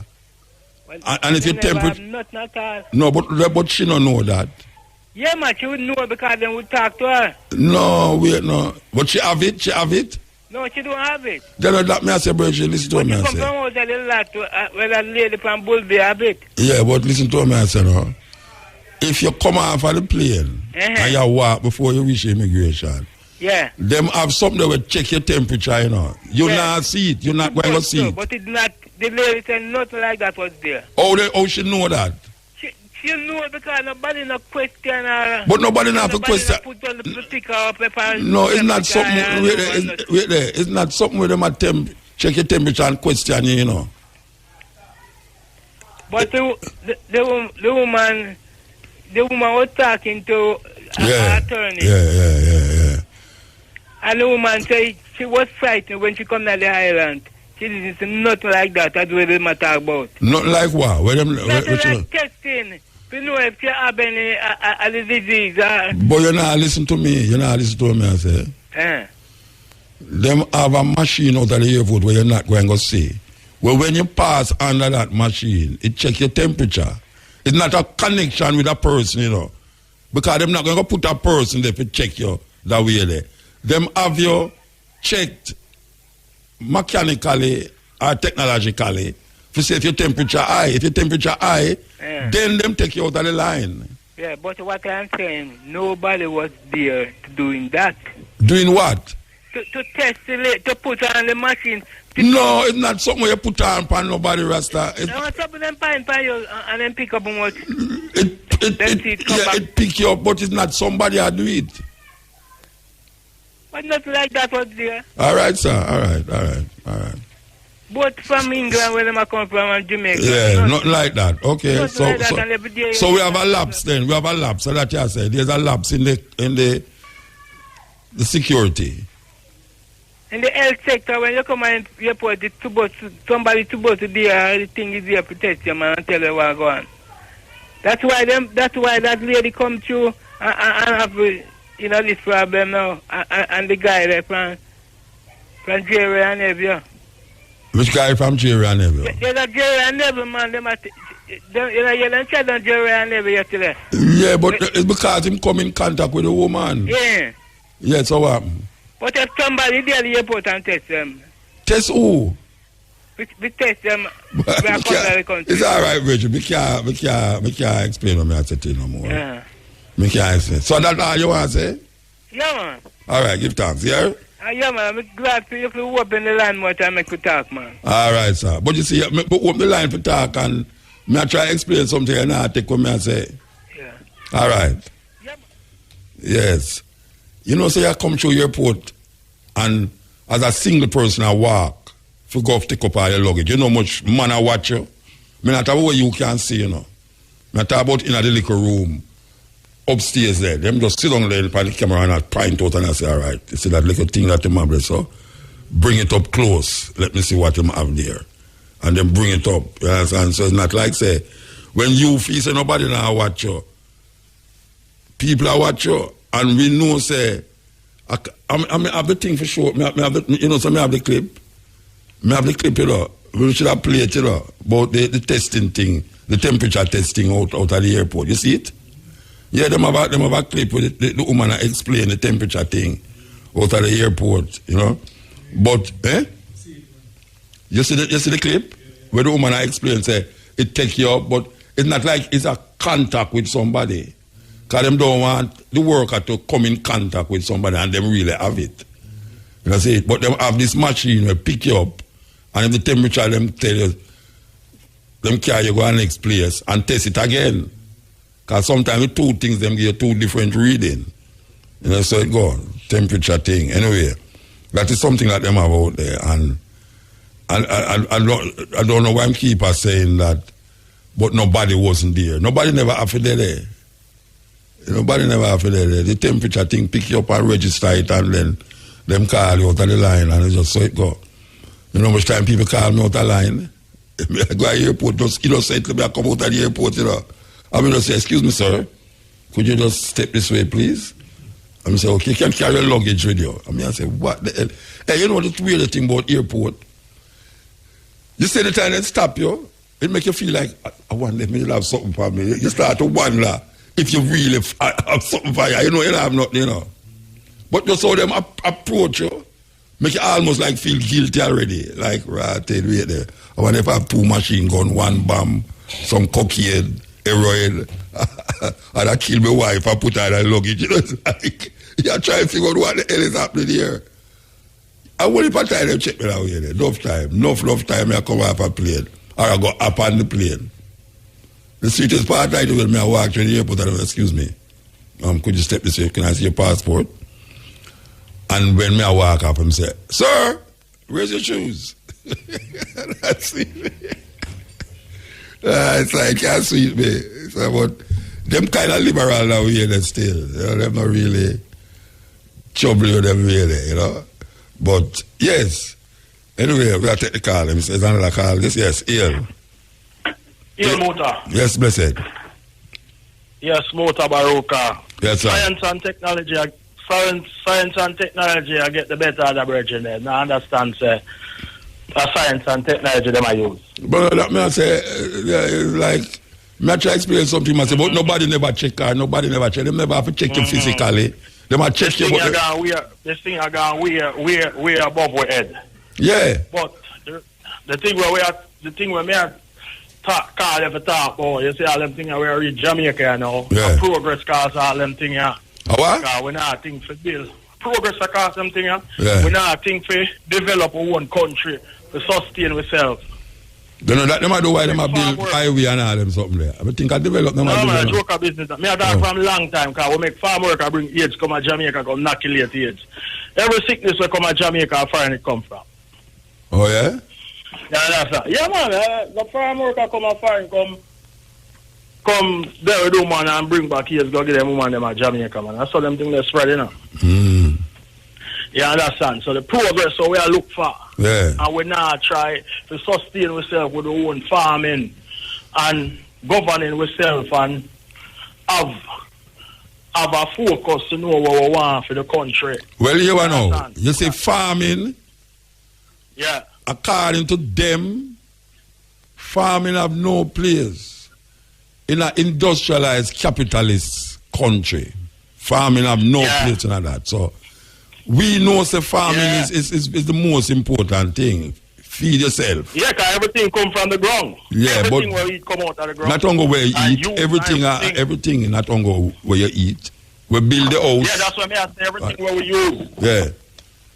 Well, and if your temperature... Nothing at all. No, but she don't know that. Yeah, man, she wouldn't know because then would talk to her. No, wait, no. But she have it? She have it? No, she don't have it. Then that me I say, bro, she listen to me I say. But you come from out a lot where that lady from Bullby have it. Yeah, but listen to me I say, no. If you come off of the plane and you walk before you reach immigration, them have something that will check your temperature, you know. You not see it. You're not going to see it. But it's not, the lady said nothing like that was there. Oh, she know that? you know, because nobody no question. But nobody not have a question. Put on the sticker or paper. No, it's not something. Wait there. It's not something with them at check your temperature and question you, you know. But the woman was talking to an attorney. Yeah. And the woman said she was frightened when she come to the island. She didn't say nothing like that. That's what they talk about. Not like what? Nothing like testing. You know if you have any disease. But you not listen to me. You not listen to me, I say. Them have a machine out of the airport where you're not going to see. Well, when you pass under that machine, it check your temperature. It's not a connection with a person, you know. Because they're not going to put a person there to check you that way there. Them have you checked mechanically or technologically to see if your temperature high. If your temperature high, then them take you out of the line. Yeah, but what I'm saying, nobody was there doing that. Doing what? To test it, to put on the machine. No, it's not something you put on nobody, Rasta. No, something them pine you and then pick up on what. It pick you up, but it's not somebody who do it. But not like that was there. All right, sir. All right. But from England, where they come from, and Jamaica. Yeah, not like that. Okay, so we have a lapse then. We have a lapse. So that you say there's a lapse in the security. In the health sector, when you come and you put somebody to go to there, the thing is there to test you, man, and tell you what's going on. That's why that lady come through and have this problem now. And the guy there from Jerry and Neville. Which guy from Jerry and Neville? There's a Jerry and Neville, man. You don't tell them Jerry and Neville yesterday. Yeah, but it's because him come in contact with a woman. Yeah. Yeah, so what? But if somebody there at the airport and test them. Test who? We test them. It's all right, Richard. We can't explain what I said to you no more. Yeah. We can't explain. So that's all you want to say? Yeah, man. All right, give thanks, yeah? Yeah, man. I'm glad to you open the line more time make you talk, man. All right, sir. But you see, I open the line for talk and I try to explain something and I take what I say. Yeah. All right. Yeah. Yes. You know, say I come through airport and as a single person I walk to go take up all your luggage. You know much man I watch you. I not talk about what you can see, you know. I talk about in the little room upstairs there. Them just sit down there by the camera and I point out and I say, all right, you see that little thing that you have, so bring it up close. Let me see what you have there. And then bring it up. You understand? So it's not like say, when you feel say nobody now watch you. People are watch you. And we know, say, I have the thing for sure. So I have the clip. I have the clip, you know. We should have played, you know, about the testing thing, the temperature testing out of the airport. You see it? Yeah, them have a clip with the woman explain the temperature thing out of the airport, you know. But, You see the clip? Where the woman explain, say, it take you up, but it's not like it's a contact with somebody. Because them don't want the worker to come in contact with somebody and them really have it. You know, see, but them have this machine where pick you up and if the temperature them tell you, them carry you go to the next place and test it again. Because sometimes the two things them give you two different reading. You know, so it go, temperature thing. Anyway, that is something that them have out there. And I don't know why I'm keep saying that, but nobody wasn't there. Nobody never have it there. Nobody never have it there. The temperature thing pick you up and register it and then them call you out of the line and it's just so it go. You know how much time people call me out of the line? I go to the airport, just innocently I come out of the airport, you know. I mean, just say, excuse me, sir, could you just step this way, please? I say, okay, you can carry your luggage with you. I say, what the hell? Hey, you know the weird thing about airport? You say the time they stop you, it make you feel like, I wonder if you have something for me. You start to wonder if you really have something for you. You know, you don't have nothing, you know. But just how them approach you, make you almost like feel guilty already. Like, right, wait there. I wonder if I have 2 machine gun, 1 bomb, some cocaine, heroin, and I kill my wife, I put her in the luggage. You know, it's like, you're trying to figure out what the hell is happening here. I won't even time them check me out here. Enough time I come off a plane. Or I go up on the plane. The sweetest part I do when I walk through the airport, I don't, excuse me, could you step this way? Can I see your passport? And when I walk up, I'm say, sir, where's your shoes? That's it. It's like, can't sweet me. It's about them kind of liberal now here that still. You know, them not really trouble with them really, you know. But yes. Anyway, we are take the call. There's another call. Yes, Ian. Ian Motor. Yes, blessed. Yes, Motor Baruka. Yes, sir. Science and technology I get the better of the brethren there. Now understand, say, science and technology them I use. But that may I say, it's like, may I try to explain something myself, but nobody never check her, nobody never check. They never have to check you physically. They might check you. This thing I gone way above our head. Yeah. But the thing where me call every talk about, you see all them things where we reach Jamaica now. Yeah. Progress cause all them things here. What? We not think for build. Progress cause them things here. Yeah. We not think for develop our own country to sustain ourselves. They know that they might do why they might build highway and all them something there. I think I develop them. No, man, joke of business. Me I talk from a long time because we make farm work, I bring AIDS come to Jamaica, come inoculate AIDS. Every sickness will come to Jamaica, foreign it come from. Oh, yeah? Yeah, that's right. Yeah, man, the farm worker come and foreign come there with woman and bring back AIDS, go get them woman them at Jamaica, man. That's how them things they spread, you know. You understand? So the progress so we are look for. Yeah. And we now try to sustain ourselves with our own farming and governing ourselves and have a focus to know what we want for the country. Well, you know, you say farming. Yeah. According to them, farming have no place in an industrialized capitalist country. Farming have no place in that. So we know that farming is the most important thing. Feed yourself. Yeah, because everything come from the ground. Yeah, everything but where it come out of the ground. not only where you eat, everything not only where you eat. We build the house. Yeah, that's what I say, everything where we use. Yeah.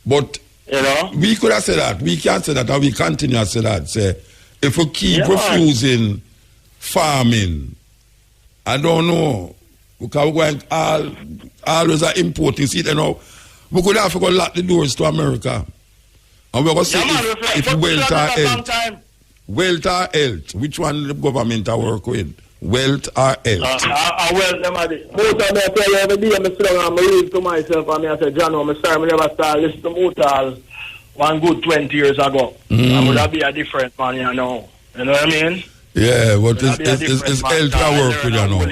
But you know, we could have said that. We can't say that, and we continue to say that. Say, if we keep refusing farming, I don't know, because we're going always are importing. See, you know, we could have to go lock the doors to America. And we're going to say if wealth or health, which one the government are work with? Wealth or health? Wealth, them are the most of them tell you every day, I sit down and I read to myself and I say, John, I'm sorry, I never started listening to Motal one good 20 years ago. And would that be a different man, you know? You know what I mean? Yeah, but it's health I work with, you know.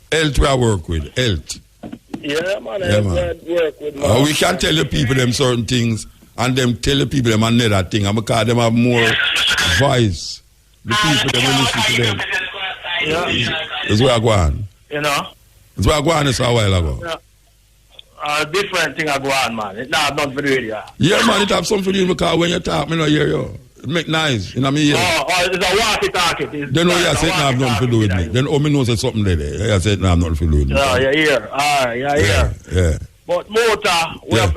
Health I work with, health. Yeah, man, work with we can tell the people them certain things and them tell the people them another thing, and because them have more voice. The people them will listen to them. Yeah. That's where I go on. You know? That's where I go on this a while ago. Yeah. Different thing I go on, man. It's not for the radio. Yeah, man, it have something to do because when you talk, me not hear you. It make noise, you know what I mean? It's a walkie-talkie. Then you say it have nothing to do with me. Then me know say something there. You say it have nothing to do with me. Yeah, you hear. Yeah. But Motor, we have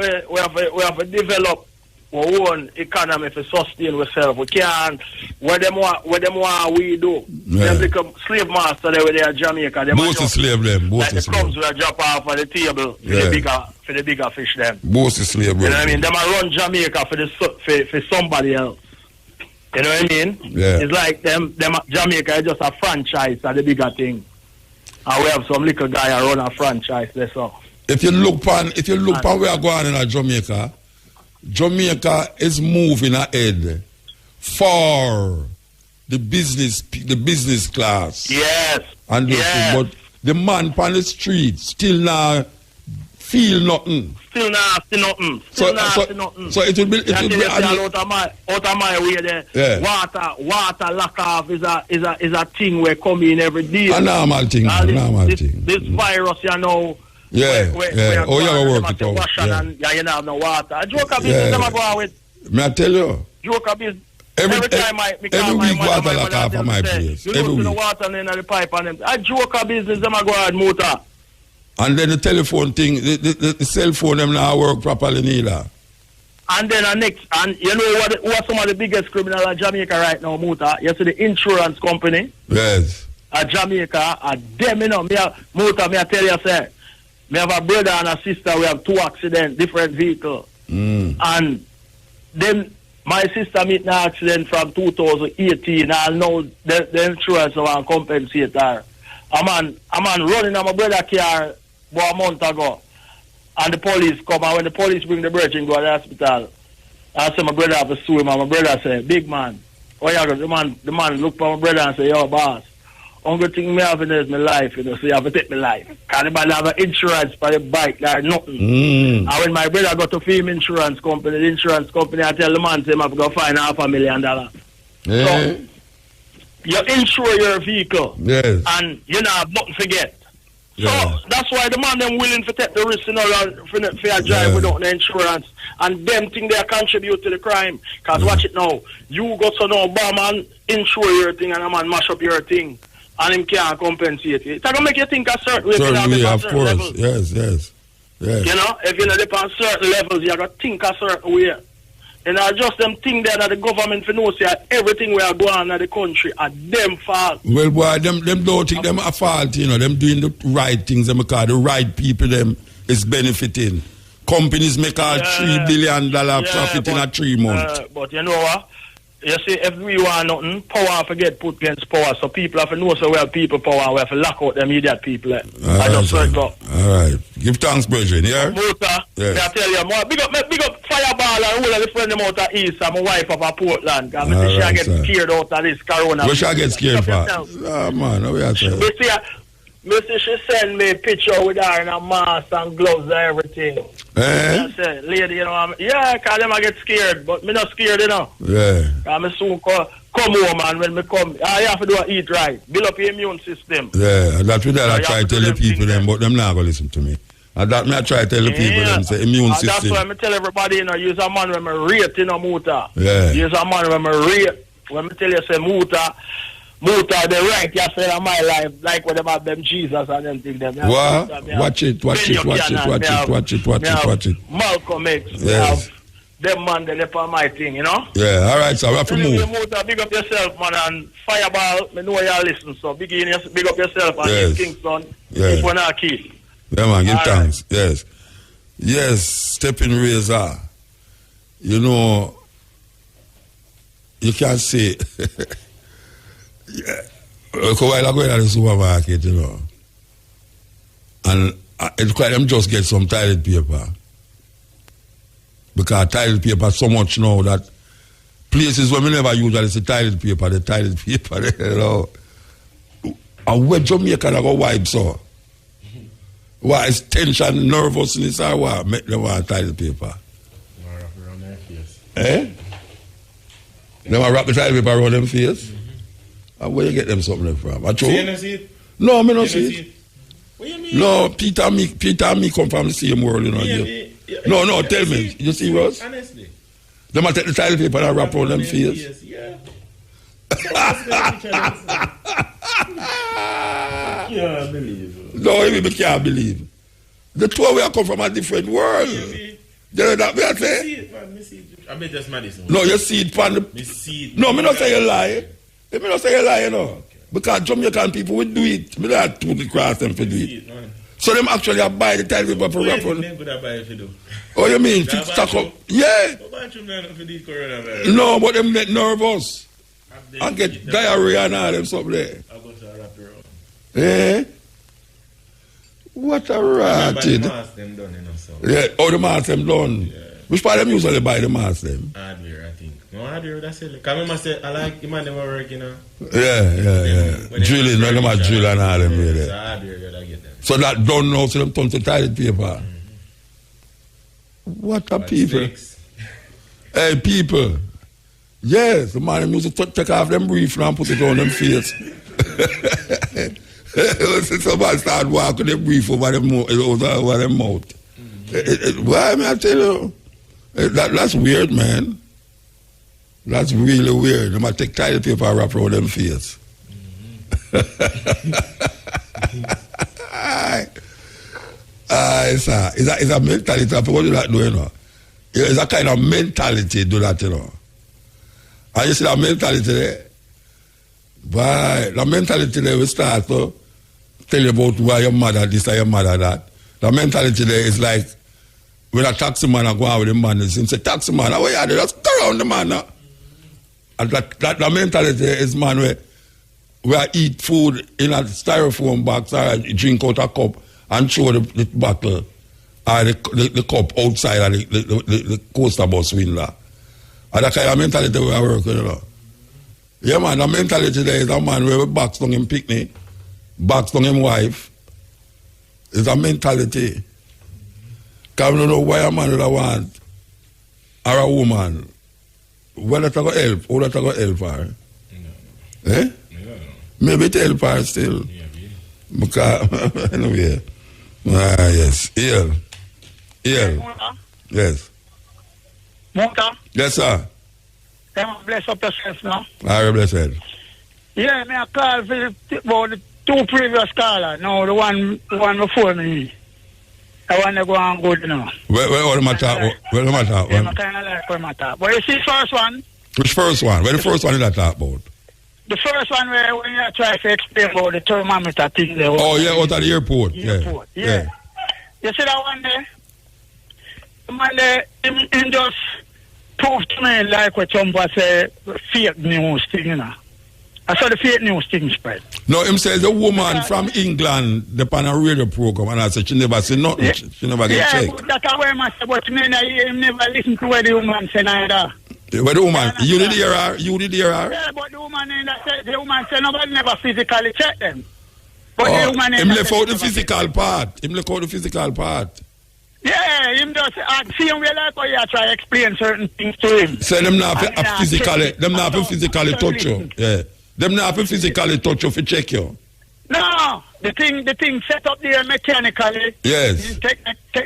to develop our own economy to sustain ourselves. We can't. What them want we do. Them become slave master there with their Jamaica. Most is slave them. Like the crumbs will drop off on the table for the bigger fish them. Most is slave them. You know what I mean? Them run Jamaica for somebody else. You know what I mean? Yeah. It's like them Jamaica is just a franchise of the bigger thing. And we have some little guy who run a franchise, that's all. If you look on where I go on in Jamaica, Jamaica is moving ahead for the business class. Yes. And but the man on the street still now feel nothing. Still not see nothing. So it will be out of my way there. Yeah. Water lack off is a thing we come in every day. A normal thing. This virus, you know. Yeah. Oh, you have to work it out. Yeah, you don't have no water. A joke of business them I go out with. May I tell you? Joke of business. Every week water lack off of my place. You don't see the water in the pipe and them. A joke of business them I go out Motor. And then the telephone thing, the cell phone them now work properly neither. And then next, and you know what? Who are some of the biggest criminals in Jamaica right now, Muta? You see the insurance company. Yes. At Jamaica, them, you know, Muta, I tell you, sir, me have a brother and a sister. We have 2 accidents, different vehicles, and then my sister meet an accident from 2018. I know the insurance will compensate her. A man running on my brother car about a month ago. And the police come, and when the police bring the virgin go to the hospital, I say my brother have to sue him, and my brother say, big man, oh yeah, the man look for my brother and say, yo boss, only thing me have is my life, you know, so you have to take my life. Because the man have an insurance for the bike, like nothing. And when my brother got to film insurance company, the insurance company, I tell the man, say, I have to go find $500,000. Yeah. So, you insure your vehicle, yes. and you know, have nothing to get. So Yeah. that's why the man them willing to take the risk, you know, for a drive without the insurance, and them think they contribute to the crime. Cause watch it now, you go to no bar man insure your thing and a man mash up your thing, and him can't compensate it. It's gonna make you think a certain way. Certain way, of certain course. levels. Yes. You know, if you live on certain levels, you gotta think a certain way. And I just them think that the government for know say everything we are going on in the country are them fault. Well, boy, them don't think them a fault, you know. Them doing the right things, them because the right people them is benefiting. Companies make $3 billion profit in a 3 months. But you know what? You see, if we want nothing, power forget put against power. So people have to know so we have people power. We have to lock out them idiot people. I just heard go. All right. Give thanks, brethren, yeah? Motor, yes. I tell you, more, big up Fireball and all of the friends out of East and my wife up at Portland. Because I see she get scared out of this corona. What she get scared for? Oh, man, what are you saying? Mr. She send me a picture with her in a mask and gloves and everything. I said, lady, you know, yeah, because them I get scared, but me not scared, you know. Yeah. Because me soon come home, and when me come, I have to do eat right. Build up your immune system. Yeah, that's what I try to tell the people them, but them not going to listen to me. And that me I try to tell the people them, say immune system. That's why I tell everybody, you know, use a man when me rate, you know, Muta. Yeah. Use a man when me rate. When me tell you, say, Muta, the right, you say in my life, like what about them Jesus and them things. What? Watch it. Malcolm X. Yes. Them man, they left on my thing, you know? Yeah, all right, so I have to move. Muta, big up yourself, man, and Fireball, me know y'all listen, so big up yourself and yes. Kingston. Yeah. Keep on our key. Yeah, man, give all thanks. Right. Yes. Yes, stepping razor. You know, you can say, while I go to the supermarket, you know, and it's quite them just get some toilet paper. Because toilet paper so much now that places where we never usually see toilet paper, you know. And where Jamaica go wipe so? Why is tension, nervousness, or what? Make them want toilet paper. Around their face. Eh? They want to wrap the toilet paper around them face? And where you get them something from? I See, you don't see it? No, I don't see it. What do you mean? No, Peter and me come from the same world, you know. No, tell me. You see, Ross? Honestly. They might take the toilet paper and wrap around them face. Yeah. Can't believe. No, even I can't believe. The two of us come from a different world. You know that me I say? See it, man. I bet that's Madison. No, you see it from the... Me see it. No, me not say you lie. Me not say you lie, you know. Okay. Because Jamaican people will do it. Me not put it across them for do it. So them actually buy the toilet paper for wrap on. Oh, you mean? Stock up? Yeah. No, but them get nervous. And get diarrhea and all them stuff there. Eh? What a ratted. Yeah, oh, the mask them done. Yeah. Which part of them usually buy the mask them? Hardware, I think. No, hardware, that's it. Because I say, I like the man never work, you know. Yeah. Drilling, no, them are drill and all them. Yeah, so hardware, I get them. So that done now, so them turn to toilet paper. Mm-hmm. What a people. Hey, people. Yes, the man used to take off them brief and put it on them face. Somebody start walking them brief over them mouth. Why, I tell you? That's weird, man. That's really weird. They might take toilet paper and wrap around them face. It's a mentality of what you not doing now. Yeah, it's a kind of mentality do that, you know. And you see that mentality there? Why? The mentality there will start to tell you about why your mother this or your mother that. The mentality there is like when a taxi man go out with the man, he say, taxi man, how are you? Just go around the man now. And the mentality is, man, where I eat food in a styrofoam box or I drink out a cup and throw the bottle or the cup outside of the coaster bus window. And that kind of mentality where I work with, you know. Yeah, man, the mentality there is a man where box down him picnic, box down him wife. It's a mentality. Because I don't know why a man would want or a woman. Whether it's going to help, or it's going to help her. No. Eh? No. Maybe it help her still. Yeah, yeah. Because, anyway. Yes. Ill. Yes. Mota? Yes, sir. Bless up yourself now. Are blessed? Yeah, I called for the two previous callers. No, the one before me. I want to go and good now. Where the matter? Where the matter? Yeah, I kind of like where matter. But you see first one? Which first one? Where the first one did I talk about? The first one where when you try to explain about the thermometer thing there. Oh, yeah, out at the airport. Airport, yeah. You see that one there? The man there, him just proved to me like what Trump say, fake news thing, you know. I saw the fake news thing spread. No, him says a woman from England, the on a radio program, and I said she never said nothing. Yeah. She never get checked. Yeah, that's why I said, but me, him never listen to what the woman said either. Where the woman? You did hear her? You did hear her? Yeah, but the woman said nobody never physically check them. But the woman him left out the physical part. Him left out the physical part. Yeah, him just see him real like how you try to explain certain things to him. Say them not physically touch you. Yeah. Them not physically touch you for check you. No, the thing set up there mechanically. Yes.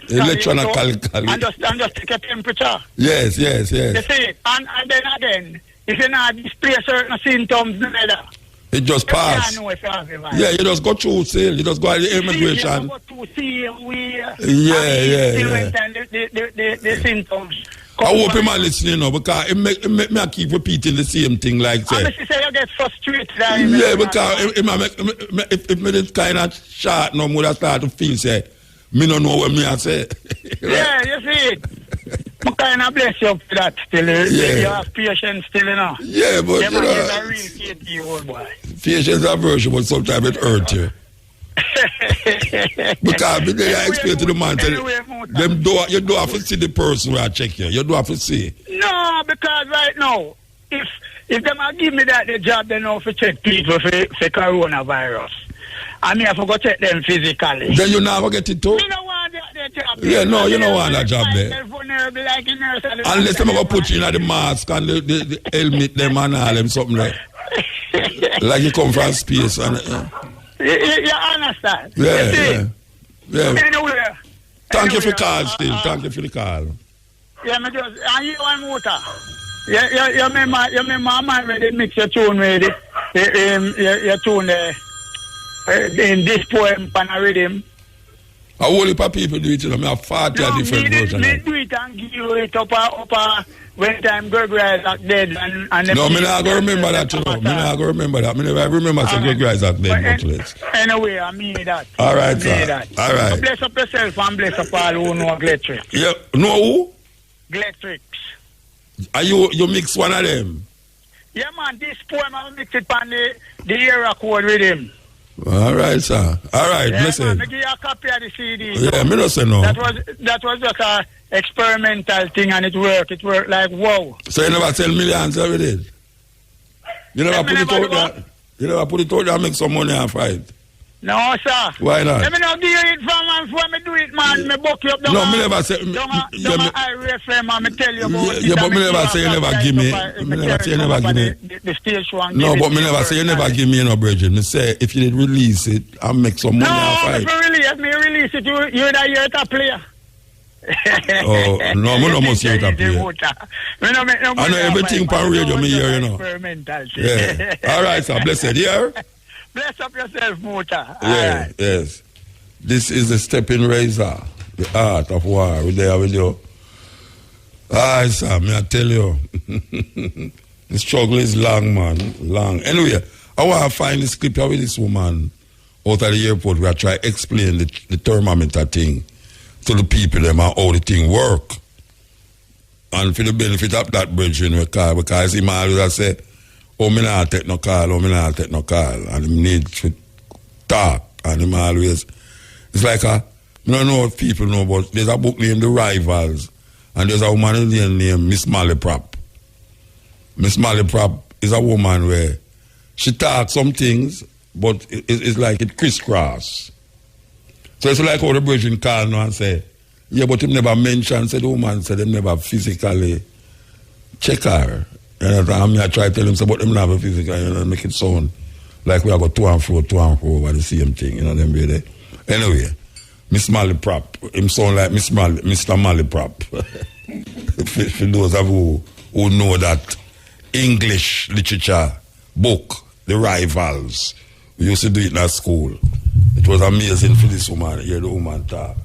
Electronically. And just take a temperature. Yes. You see it? And then again, if you not display certain symptoms, neither. It just pass. Yeah, you just go through sale. You just go to the immigration. You go through sale. The symptoms. I hope him are listening now because it make me keep repeating the same thing like that. Honestly, say you get frustrated. Yeah, because if me this kind of short now, I start to feel say, me don't know what me I say. Yeah, you see it. I kind of bless you for that still. Yeah. You have patience still, you know. Yeah, but you know. A real 80-year-old boy. Patience and version, but sometimes it hurts you. Because they explain to the man, you don't have to see the person who I check you. You don't have to see. No, because right now, if them give me that the job, they know to check people for coronavirus. I mean, I forgot to check them physically. Then you never get it too? Me don't want that job. Yeah, no, you don't want that job there. They're vulnerable like a nurse. Unless they go put you in the mask and the helmet them and all them something like. Like you come from space and. You understand? Yeah. Anyway. Thank you for the call, still. Thank you for the call. Yeah, me just. And you and Motor. You remember man when they mix your tune with it. Your tune in this poem pan a rhythm. A whole heap of people do it, you know. I have 40 different versions. Me do it and give you it up when time Gregory Isaac dead and no, me not going to remember that, you know. Me not going to remember that. Me never remember some Gregory Isaac dead, much less. Anyway, I mean that. All right, sir. All right. So bless up yourself and bless up all who know Gletrix. Yeah, know who? Gletrix. Are you mix one of them? Yeah, man. This poem I mix it on the era code with him. All right, sir. All right, listen. Man, I give you a copy of the CD. Yeah, me don't say no. That was just a experimental thing and it worked. It worked like wow. So you never sell millions every day? You never put it out there? You never put it out there and make some money and fight? No, sir. Why not? Let me not give you it from man before me do it, man. Me book you up. No, me never say. Don't I FM and me tell you about it. Yeah, but me never say you never give me. Me never say you never give me. The stage one. No, but me never say you never give me no bridge. Me say if you did release it and make some money and fight. No, if me release it, you're a top player. Oh, no, me no must hear it a player. I know everything on radio me hear, you know. Yeah. All right, sir. Blessed. Yeah. Bless up yourself, Motor. Yeah, right. Yes. This is the stepping razor, the art of war. We're there with you. Aye, sir, me I tell you. The struggle is long, man. Long. Anyway, I want to find this clip here with this woman out of the airport where I try to explain the thermometer thing to the people them and how the thing work. And for the benefit of that brethren we call, because he always say, oh, me not take no call, oh, me not take no call. And he need to talk. And he always, it's like I don't know if people know, but there's a book named The Rivals. And there's a woman named Miss Malaprop. Miss Malaprop is a woman where she talks some things, but it's like it crisscross. So it's like how the brethren call now and say, yeah, but him never mentioned, said the woman said they never physically check her. And I try to tell him, but them never physically, you know, make it sound like we have got to and fro over the same thing, you know, them be there. Anyway, Miss Malaprop, him sound like Mr. Malaprop. For those of who know that English literature book, The Rivals, we used to do it in our school. It was amazing for this woman, hear the woman talk.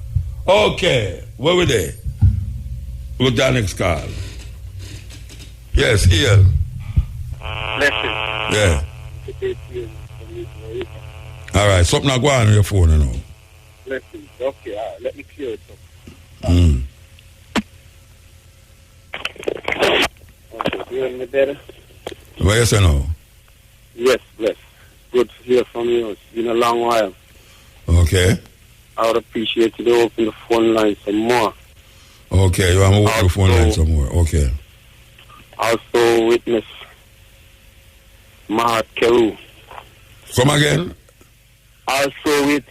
Okay, where were they? Look at the next call. Yes, Ian. Yeah. All right, something not going on your phone, you know. Blessings. Okay, all right, let me clear it up. Okay, you hearing me better? What you say now? Yes, bless. Good to hear from you. It's been a long while. Okay. I would appreciate you to open the phone line some more. Okay, you want to open the phone line some more. Okay. Also witness Mahat Keru. Come again? Also with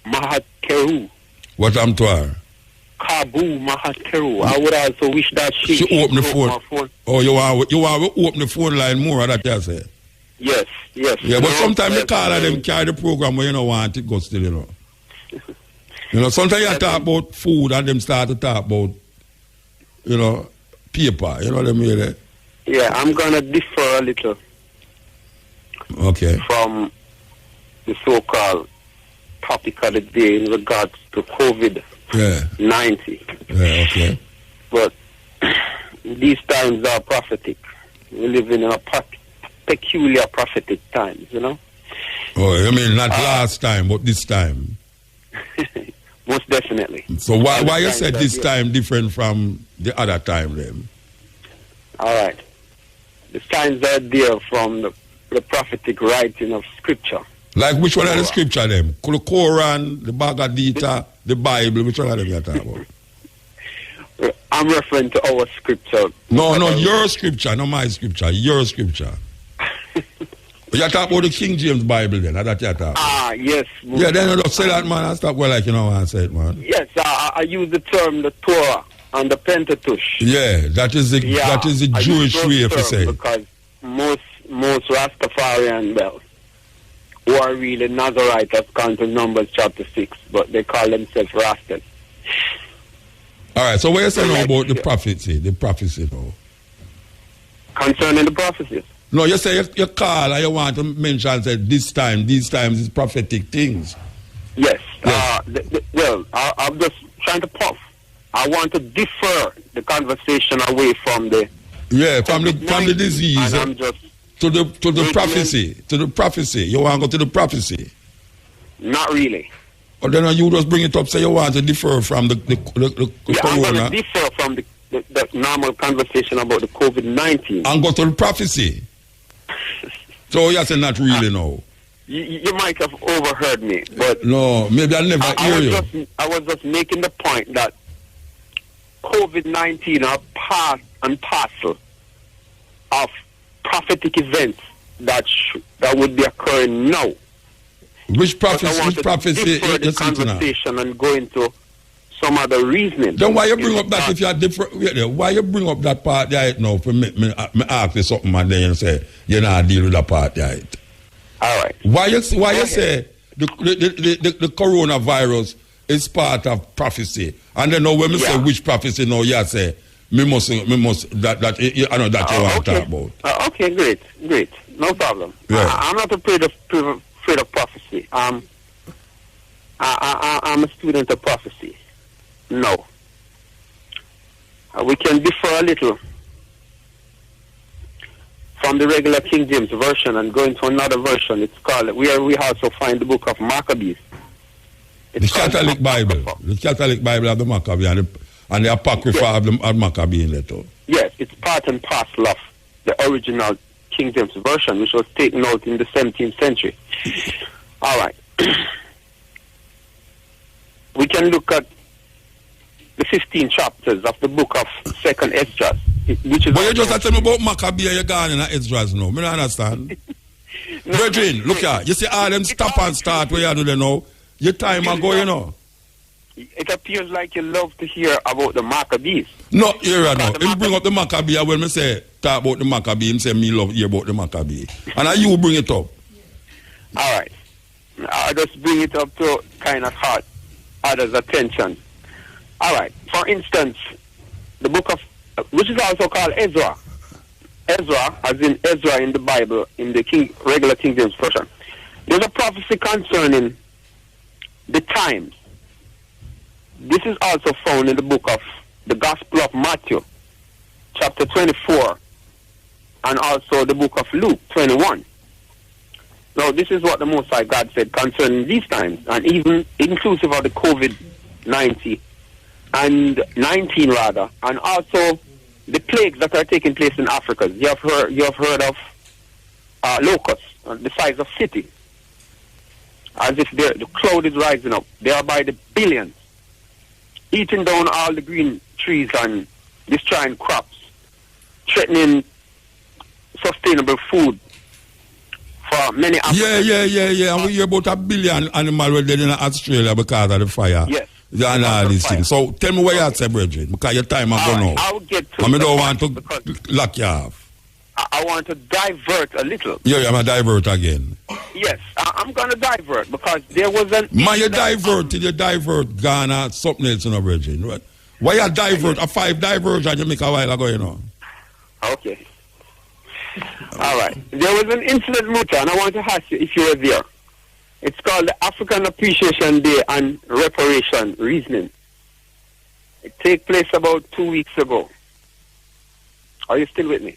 Mahat Keru. What I'm to her? Kabu Mahat Keru. I would also wish that she open the phone. Oh, you want to open the phone line more, that you say? Yes. Yeah, but sometimes the caller them carry the program where you don't want it go still, you know. You know, sometimes you talk about food and them start to talk about, you know, paper. You know what I mean? Yeah, I'm going to differ a little. Okay. From the so-called topic of the day in regards to COVID-19. Yeah, okay. But these times are prophetic. We live in a peculiar prophetic times, you know? Oh, you mean not last time, but this time? Most definitely. So why you said this time different from the other time then? All right. The signs are there from the prophetic writing of Scripture. Like which one of the Scripture then? The Quran, the Bhagavad Gita, the Bible, which one of them you talking about? I'm referring to our Scripture. No, your Scripture, not my Scripture, your Scripture. You talk about the King James Bible then, that you talk. Yes. Yeah, then you don't say that, man, and stop well like you know what I said, man. Yes, I use the term the Torah and the Pentateuch. Yeah, that is the Jewish way of saying. Because most Rastafarian, who are really Nazarites, according to Numbers chapter 6, but they call themselves Rastas. All right, so what you saying about the prophecy though? Concerning the prophecies? No, you say you call and you want to mention that these times is prophetic things. Yes. Well, I'm just trying to puff. I want to defer the conversation away from the from the disease and I'm just to the prophecy. To the prophecy. You want to go to the prophecy? Not really. Or then you just bring it up, say you want to defer from the I'm going to defer from the normal conversation about the COVID-19. And go to the prophecy. So you say not really no. You might have overheard me, but no, maybe I never hear you. I was just making the point that COVID-19 are part and parcel of prophetic events that would be occurring now. Which prophecy? Which prophecy? The conversation and go into some other reasoning. Then why you bring up that if you are different? Why you bring up that part right now? For me ask you something and then you say you're not dealing with that part right. All right. Why you say the coronavirus is part of prophecy? And then now when we say which prophecy now you say me must I know that you want to talk about. Okay, great. No problem. Yeah. I'm not afraid of prophecy. I'm a student of prophecy. No. we can differ a little from the regular King James version and go into another version. It's called, where we also find the book of Maccabees. The Catholic Bible. The Catholic Bible of the Maccabee and the Apocrypha of the Maccabee in there too. Yes, it's part and parcel of the original King James version, which was taken out in the 17th century. All right. We can look at the 15 chapters of the book of 2nd Esdras, which is... But you just tell me about Maccabee and you're gone in Esdras now. I don't understand. No, Virgin, look here. You see all them stop and start where you do there now. Your time ago, you know. It appears like you love to hear about the Maccabees. No, here I know. If bring up the Maccabee, when I say talk about the Maccabee, him say me love hear about the Maccabee. And you bring it up. All right. I'll just bring it up to kind of hot others' attention. All right. For instance, the book of, which is also called Ezra. Ezra, as in Ezra in the Bible, in the regular King James version. There's a prophecy concerning the times. This is also found in the book of the Gospel of Matthew, chapter 24, and also the book of Luke, 21. Now, this is what the Most High God said concerning these times, and even inclusive of the COVID-19, and 19 rather, and also the plagues that are taking place in Africa. You have heard of locusts, the size of city, as if the cloud is rising up. They are by the billions, eating down all the green trees and destroying crops, threatening sustainable food for many Africans. Yeah. And we hear about 1 billion animals dead in Australia because of the fire. Yes. And all these things. So tell me where you say, Bridget, because your time is gone now. I will get to I don't want to lock you off. I want to divert a little. Yeah, I'm going to divert again. Yes, I'm going to divert because there was an... Man, you divert Ghana, something else in the Bridget. Right? Why you divert? A 5 diversion you make a while ago, you know. Okay. All right. There was an incident, Muta, and I want to ask you if you were there. It's called the African Appreciation Day and Reparation Reasoning. It took place about 2 weeks ago. Are you still with me?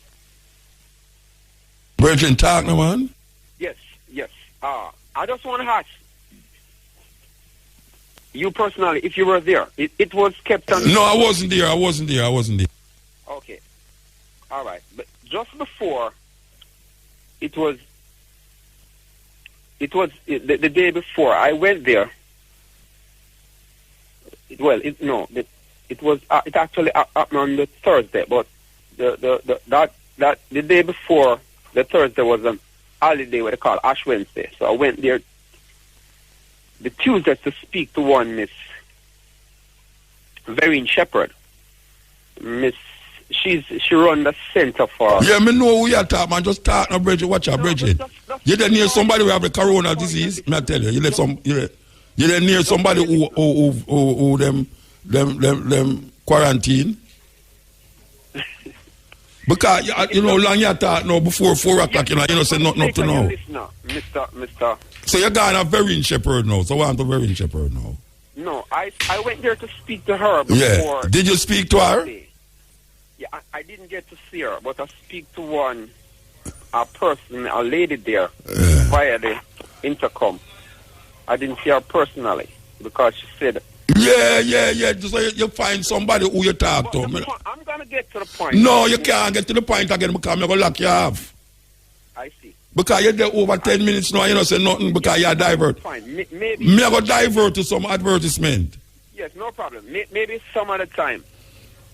Virgin talk, no man? Yes. I just want to ask you personally, if you were there. It was kept on... No, I wasn't there. Okay. All right. But just before, it was the day before I went there. It actually happened on the Thursday, but the day before the Thursday was a holiday what they call Ash Wednesday. So I went there the Tuesday to speak to one Miss Vereen Shepherd. She run the center for... Yeah, me know who you talk, man. Just talk now, Bridget. Watch out, Bridget. You didn't hear somebody who have the corona disease? Me I tell you. You didn't hear somebody who them quarantine? Because, you know, long you talk now before 4 o'clock, you know, say nothing up to now. Mr. So you're going to Vereen Shepherd now. So I want to Vereen Shepherd now. No, I went there to speak to her before. Yeah. Did you speak to her? Yeah, I didn't get to see her, but I speak to a person, a lady there, via the intercom. I didn't see her personally because she said... Yeah. Just so you find somebody who you talk to. I'm going to get to the point. No, you can't get to the point again because I'm going to lock you off. I see. Because you're there over 10 minutes now, you don't say nothing because you're divert. Fine. Maybe... Me I go divert to some advertisement. Yes, no problem. Maybe some other time.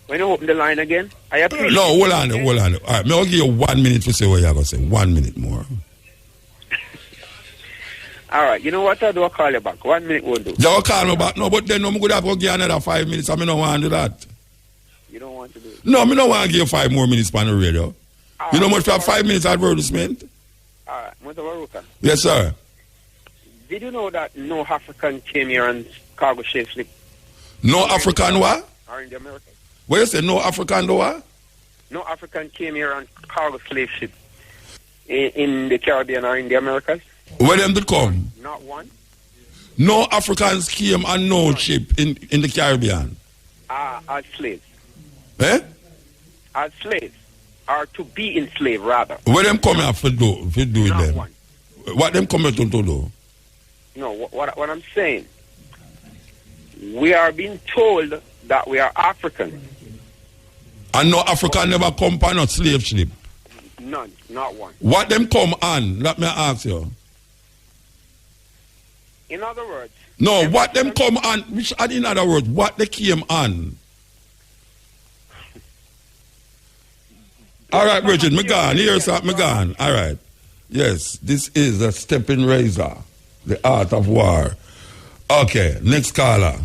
When you open the line again, I appreciate... No, hold on. All right, I'll give you 1 minute to say what you're going to say. 1 minute more. All right, you know what I do? I'll call you back. 1 minute won't do. You'll call me back? No, but then I'm going to have to give another 5 minutes. I don't want to do that. You don't want to do it? No, I don't want to give you 5 more minutes on the radio. You know much for 5 minutes advertisement? All right, Mr. Baruka. Yes, sir. Did you know that no African came here on cargo ship? No African what? Or in the Americas. What you say, no African what? No African came here on cargo slave ship in the Caribbean or in the Americas? Where them did come? Not one. No Africans came on no ship in the Caribbean? As slaves. Eh? As slaves. Or to be enslaved, rather. Where them come here for do it Not then? one. What them come here to do? No, what I'm saying, we are being told that we are African. And no Africa never come on a slave ship. None, not one. What them come on? Let me ask you. In other words... No, what them come on? Which, in other words, what they came on? All right, Bridget, me gone. Here's that, me gone. All right. Yes, this is a stepping razor, the art of war. Okay, next caller.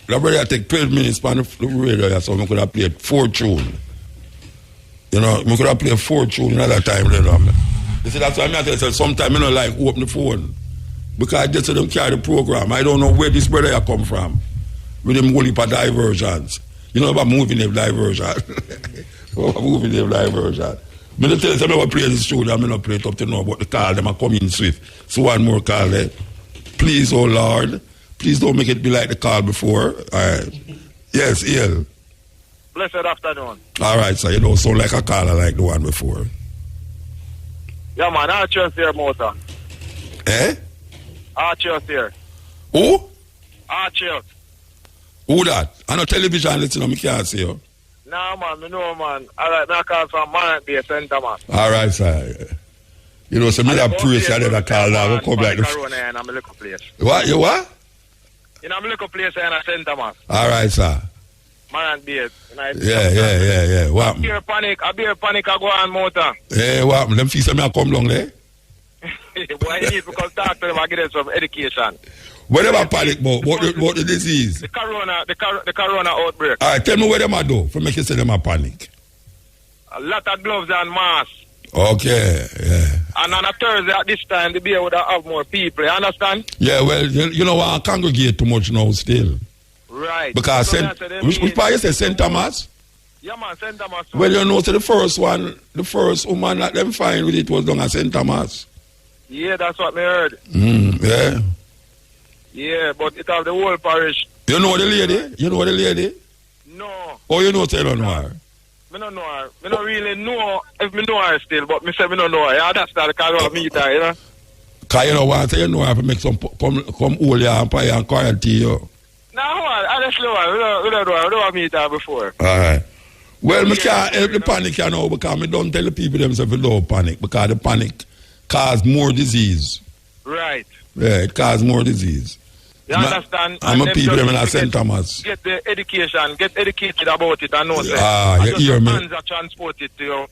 I take 12 minutes on the radio, so I could have played 4 tunes. You know, I could have played 4 tunes another time. You see, that's why I tell you, sometimes I don't like open the phone. Because I just see them carry the program. I don't know where this brother come from. With them whole heap of diversions. You know about moving them diversion. Moving them diversion. I tell you, I never play this tune, I'm not play it up to now, but the call them are coming swift. So one more call there. Please, oh Lord, please don't make it be like the call before. All right. Yes, Ian. Blessed afternoon. All right, so you don't sound like a caller like the one before. Yeah, man, Archer's here, motor. Eh? Archer's here. Who? Archer. Who that? I know television, listen, I can't see you. Nah, man, me know, man. All right, I call from Man Bay Center, man. All right, sir. You know, so me that praise I did a call now. Will come like the... Corona in a little place. What? You what? In a little place in a center, man. All right, sir. Man Bay. Yeah. What? I beer panic, I go on motor. Yeah, what? Them fees me come long there? Why you need to come talk to them and get them some education. Whatever panic about, what the disease? The corona outbreak. All right, tell me where them are do, for make you say them are panic. A lot of gloves and masks. Okay, yeah. And on a Thursday at this time, the beer would have more people, you understand? Yeah, well, you know what, I congregate too much now still. Right. Because, which part you say, St. Thomas? Yeah, man, St. Thomas. Well, you know, so the first woman that them find with it was done at St. Thomas. Yeah, that's what me heard. Yeah. Yeah, but it have the whole parish. You know the lady? No. Oh, you know tell on her? Me don't know her. Me don't really know if me know her still, but me say me don't know her. Yeah, that's not the kind of meet her, you know? Because you know what, you know her to make some come hold you and pay and quarantine you. No, honestly, we don't know her. We don't meet her before. All right. Well, me can't help the panic, you know, because me don't tell the people themselves they don't panic, because the panic cause more disease. Right. Yeah, it cause more disease. You understand? I'm a people in St. Thomas. Get the education, get educated about it and know you hear me? Hands are transported to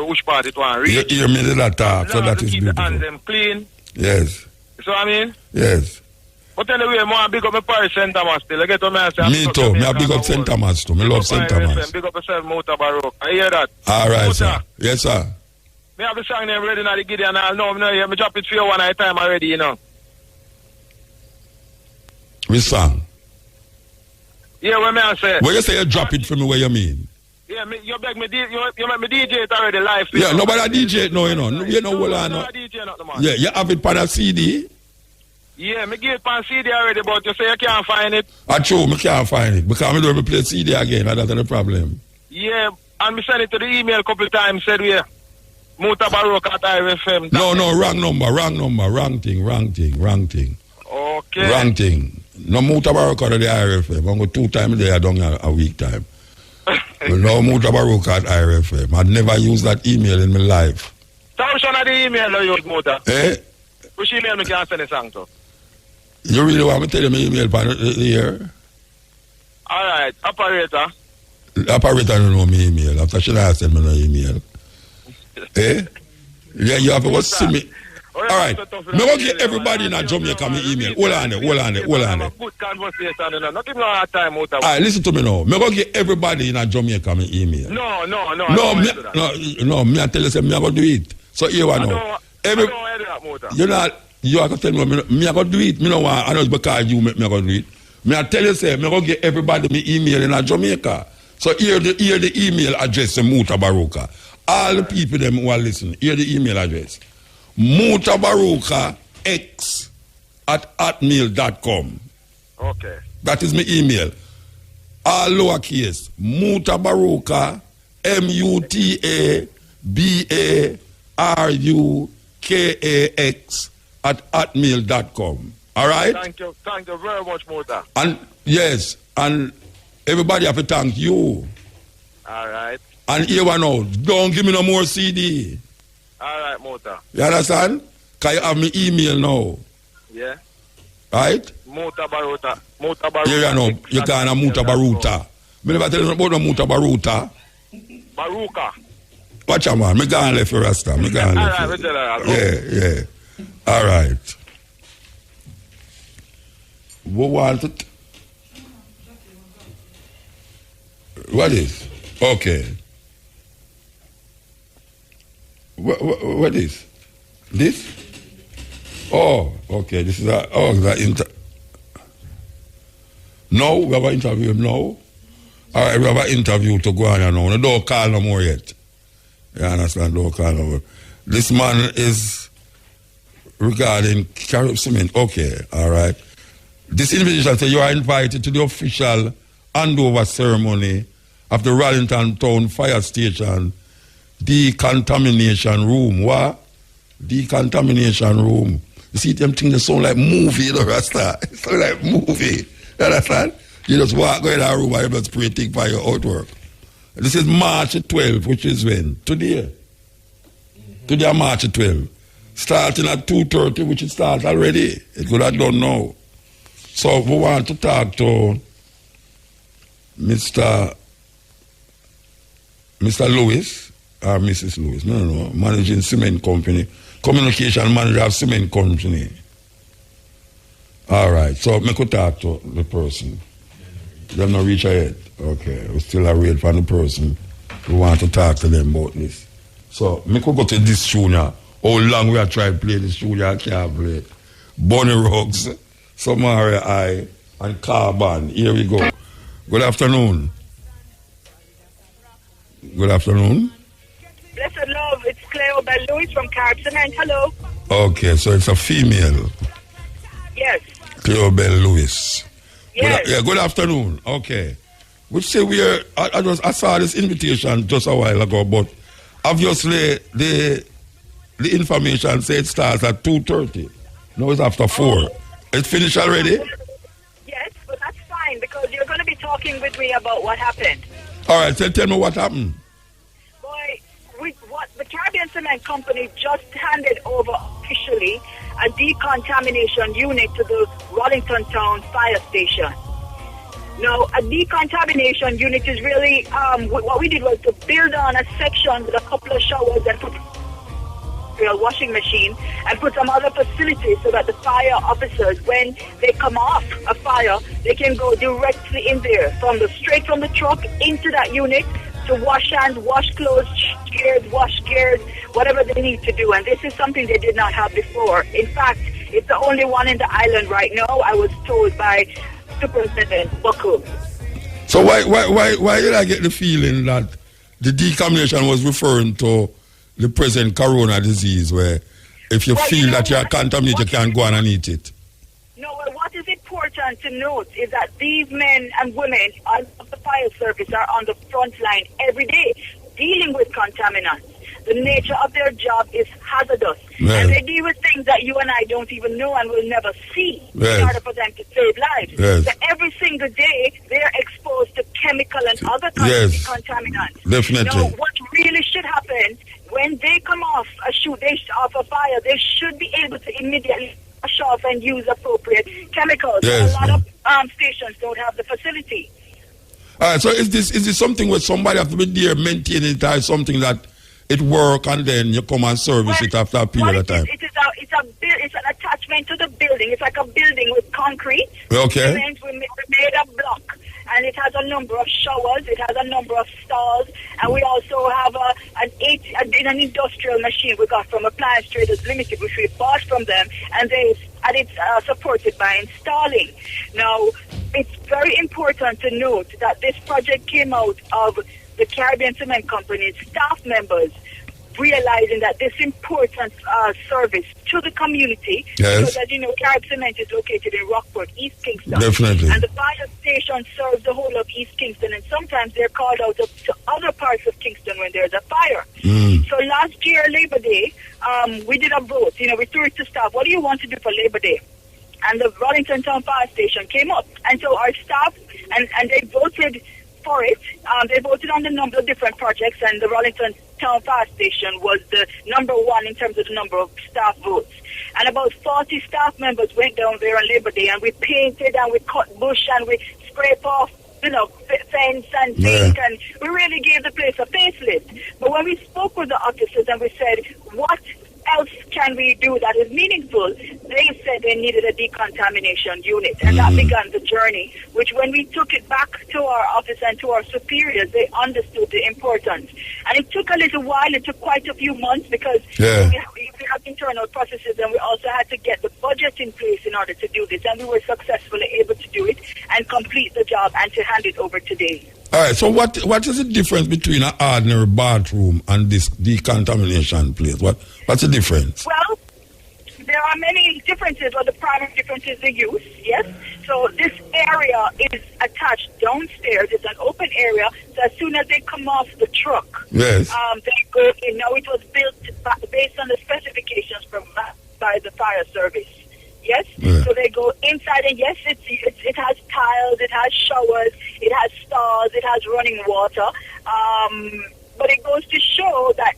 which part it want. You hear me that talk, so that is keep beautiful. the hands them clean. Yes. So I mean? Yes. But anyway, more big up my parish St. Thomas still. I get to me and say, me too. Me a big up St. Thomas too. Me love St. Thomas. Big up yourself, Motor Baroque. I hear that. All right, sir. Yes, sir. Me have the song name ready now, the Gideon. I know, me drop it for you one at a time already, you know. Which song? Yeah, what me I say? When you say you drop it for me, what you mean? Yeah, you beg me, you make me DJ it already live. Yeah, nobody DJ it now, you know. You know what I know. Yeah, you have it on a CD? Yeah, me give it on CD already, but you say you can't find it. True, me can't find it. Because I don't ever play CD again, that's the problem. Yeah, and me send it to the email a couple of times, said we Motor Baroque at IFM. No, wrong number, wrong thing. Okay. Wrong thing. No Motor Baroque at the IFM. I go 2 times a day, I don't a week time. No Motor Baroque at IFM. I'd never use that email in my life. So which one of the email you use, Motor? Eh? Which email me can send a song to? You really want me to tell you my email on here? Alright, operator. Operator don't know my email. After she not send me no email. Eh? Yeah, you have to see me. All right. Me going to get everybody in Jamaica my email. Hold on it. Good conversation. Not give me a hard time, Motor. All right, listen to me now. Me going to get everybody in Jamaica my email. No. Me I tell you, me I going to do it. So here I know. You have to tell me, I going to do it. Me know why. I know it's because you make me going to do it. Me I tell you, say, me going to get everybody my email in Jamaica. So here the email address of Motor Baroque. All the people them who are listening, here the email address. motorbaroquex@hotmail.com. Okay. That is my email. all lowercase, Mutabaruka, MUTABARUKAX @hotmail.com. All right? Thank you very much, Muta. And yes, and everybody have to thank you. All right. And here one out, don't give me no more CD. All right, Muta. You understand? Can you have me email now? Yeah. Right? Muta Baruta. Muta Baruta. Here you know, you can't have Muta Baruta. Me never tell you about no Muta Baruta. Baruka. Watch out, man. Me gone left for Rasta. Me gone left. All right, yeah. All right. What want it? What is? Okay. What is? This? Oh, okay. This is that No, we have an interview now. All right, we have an interview to go on now. No, don't call no more yet. You understand? Don't call no more. This man is regarding Carib Cement. Okay, all right. This invitation says you are invited to the official handover ceremony of the Rallington Town Fire Station decontamination room. What? Decontamination room. You see them things that sound like movie, you know, Rasta. It sound like movie. You understand? You just walk in that room and you just spray thing for your outwork. This is March 12, which is when? Today. Today, March 12. Starting at 2:30, which it starts already. It could have done now. So we want to talk to Mr. Lewis or Mrs. Lewis. No. Managing cement company. Communication manager of cement company. All right. So I could talk to the person. They have not reached her yet. Okay. We still are waiting for the person. We want to talk to them about this. So I could go to this tune now. How long we are trying to play this tune, I can't play it. Bunny Ruggs, Samaria I, and Carbon. Here we go. Good afternoon. Good afternoon. Blessed love, it's Cleo Bell Lewis from Carib Cement. Hello. Okay, so it's a female. Yes. Cleo Bell Lewis. Yes. Good afternoon. Okay. Which say we are, I saw this invitation just a while ago, but obviously the information said it starts at 2:30. No, it's after 4. It's finished already? Yes, but that's fine because you're going to be talking with me about what happened. All right, so tell me what happened. Boy, what the Caribbean Cement Company just handed over officially a decontamination unit to the Rallington Town Fire Station. Now, a decontamination unit is really, what we did was to build on a section with a couple of showers and put a washing machine and put some other facilities so that the fire officers, when they come off a fire, they can go directly in there, straight from the truck into that unit to wash hands, wash clothes, wash gears, whatever they need to do. And this is something they did not have before. In fact, it's the only one in the island right now, I was told by Superintendent Buckle. So why did I get the feeling that the decontamination was referring to the present corona disease, where if you feel that you are contaminated, you can't go on and eat it? No, well, what is important to note is that these men and women of the fire service are on the front line every day dealing with contaminants. The nature of their job is hazardous. Yes. And they deal with things that you and I don't even know and will never see yes. in order for them to save lives. Yes. So every single day, they're exposed to chemical and other yes. contaminants. Definitely. Now, what really should happen, when they come off off a fire, they should be able to immediately wash off and use appropriate chemicals. Yes. A lot of stations don't have the facility. All right, so is this something where somebody have to be there maintaining it, or something that it work and then you come and service it after a period of time? It's an attachment to the building. It's like a building with concrete. Okay. And we made a block. And it has a number of showers, it has a number of stalls, and we also have an industrial machine we got from Appliance Traders Limited, which we bought from them, and it's supported by installing. Now, it's very important to note that this project came out of the Caribbean Cement Company's staff members realizing that this important service to the community, Yes. because as you know, Carib Cement is located in Rockport, East Kingston. Definitely. And the fire station serves the whole of East Kingston, and sometimes they're called out to other parts of Kingston when there's a fire. So last year, Labor Day, we did a vote. You know, we threw it to staff. What do you want to do for Labor Day? And the Rollington Town Fire Station came up. And so our staff, and they voted for it. They voted on the number of different projects, and the Rollington Town Fire Station was the number one in terms of the number of staff votes. And about 40 staff members went down there on Labor Day, and we painted and we cut bush and we scrape off, you know, fence and paint, and we really gave the place a facelift. But when we spoke with the officers and we said, what else can we do that is meaningful, they said they needed a decontamination unit, and that began the journey, which when we took it back to our office and to our superiors, they understood the importance. And it took a little while, it took quite a few months, because we have internal processes, and we also had to get the budget in place in order to do this, and we were successfully able to do it and complete the job and to hand it over today. All right, so what is the difference between an ordinary bathroom and this decontamination place? What's the difference? Well, there are many differences, but the primary difference is the use, yes? So this area is attached downstairs. It's an open area, so as soon as they come off the truck, Yes. they go in. Now, it was built based on the specifications by the fire service. Yes, so they go inside, and yes, it has tiles, it has showers, it has stalls, it has running water. But it goes to show that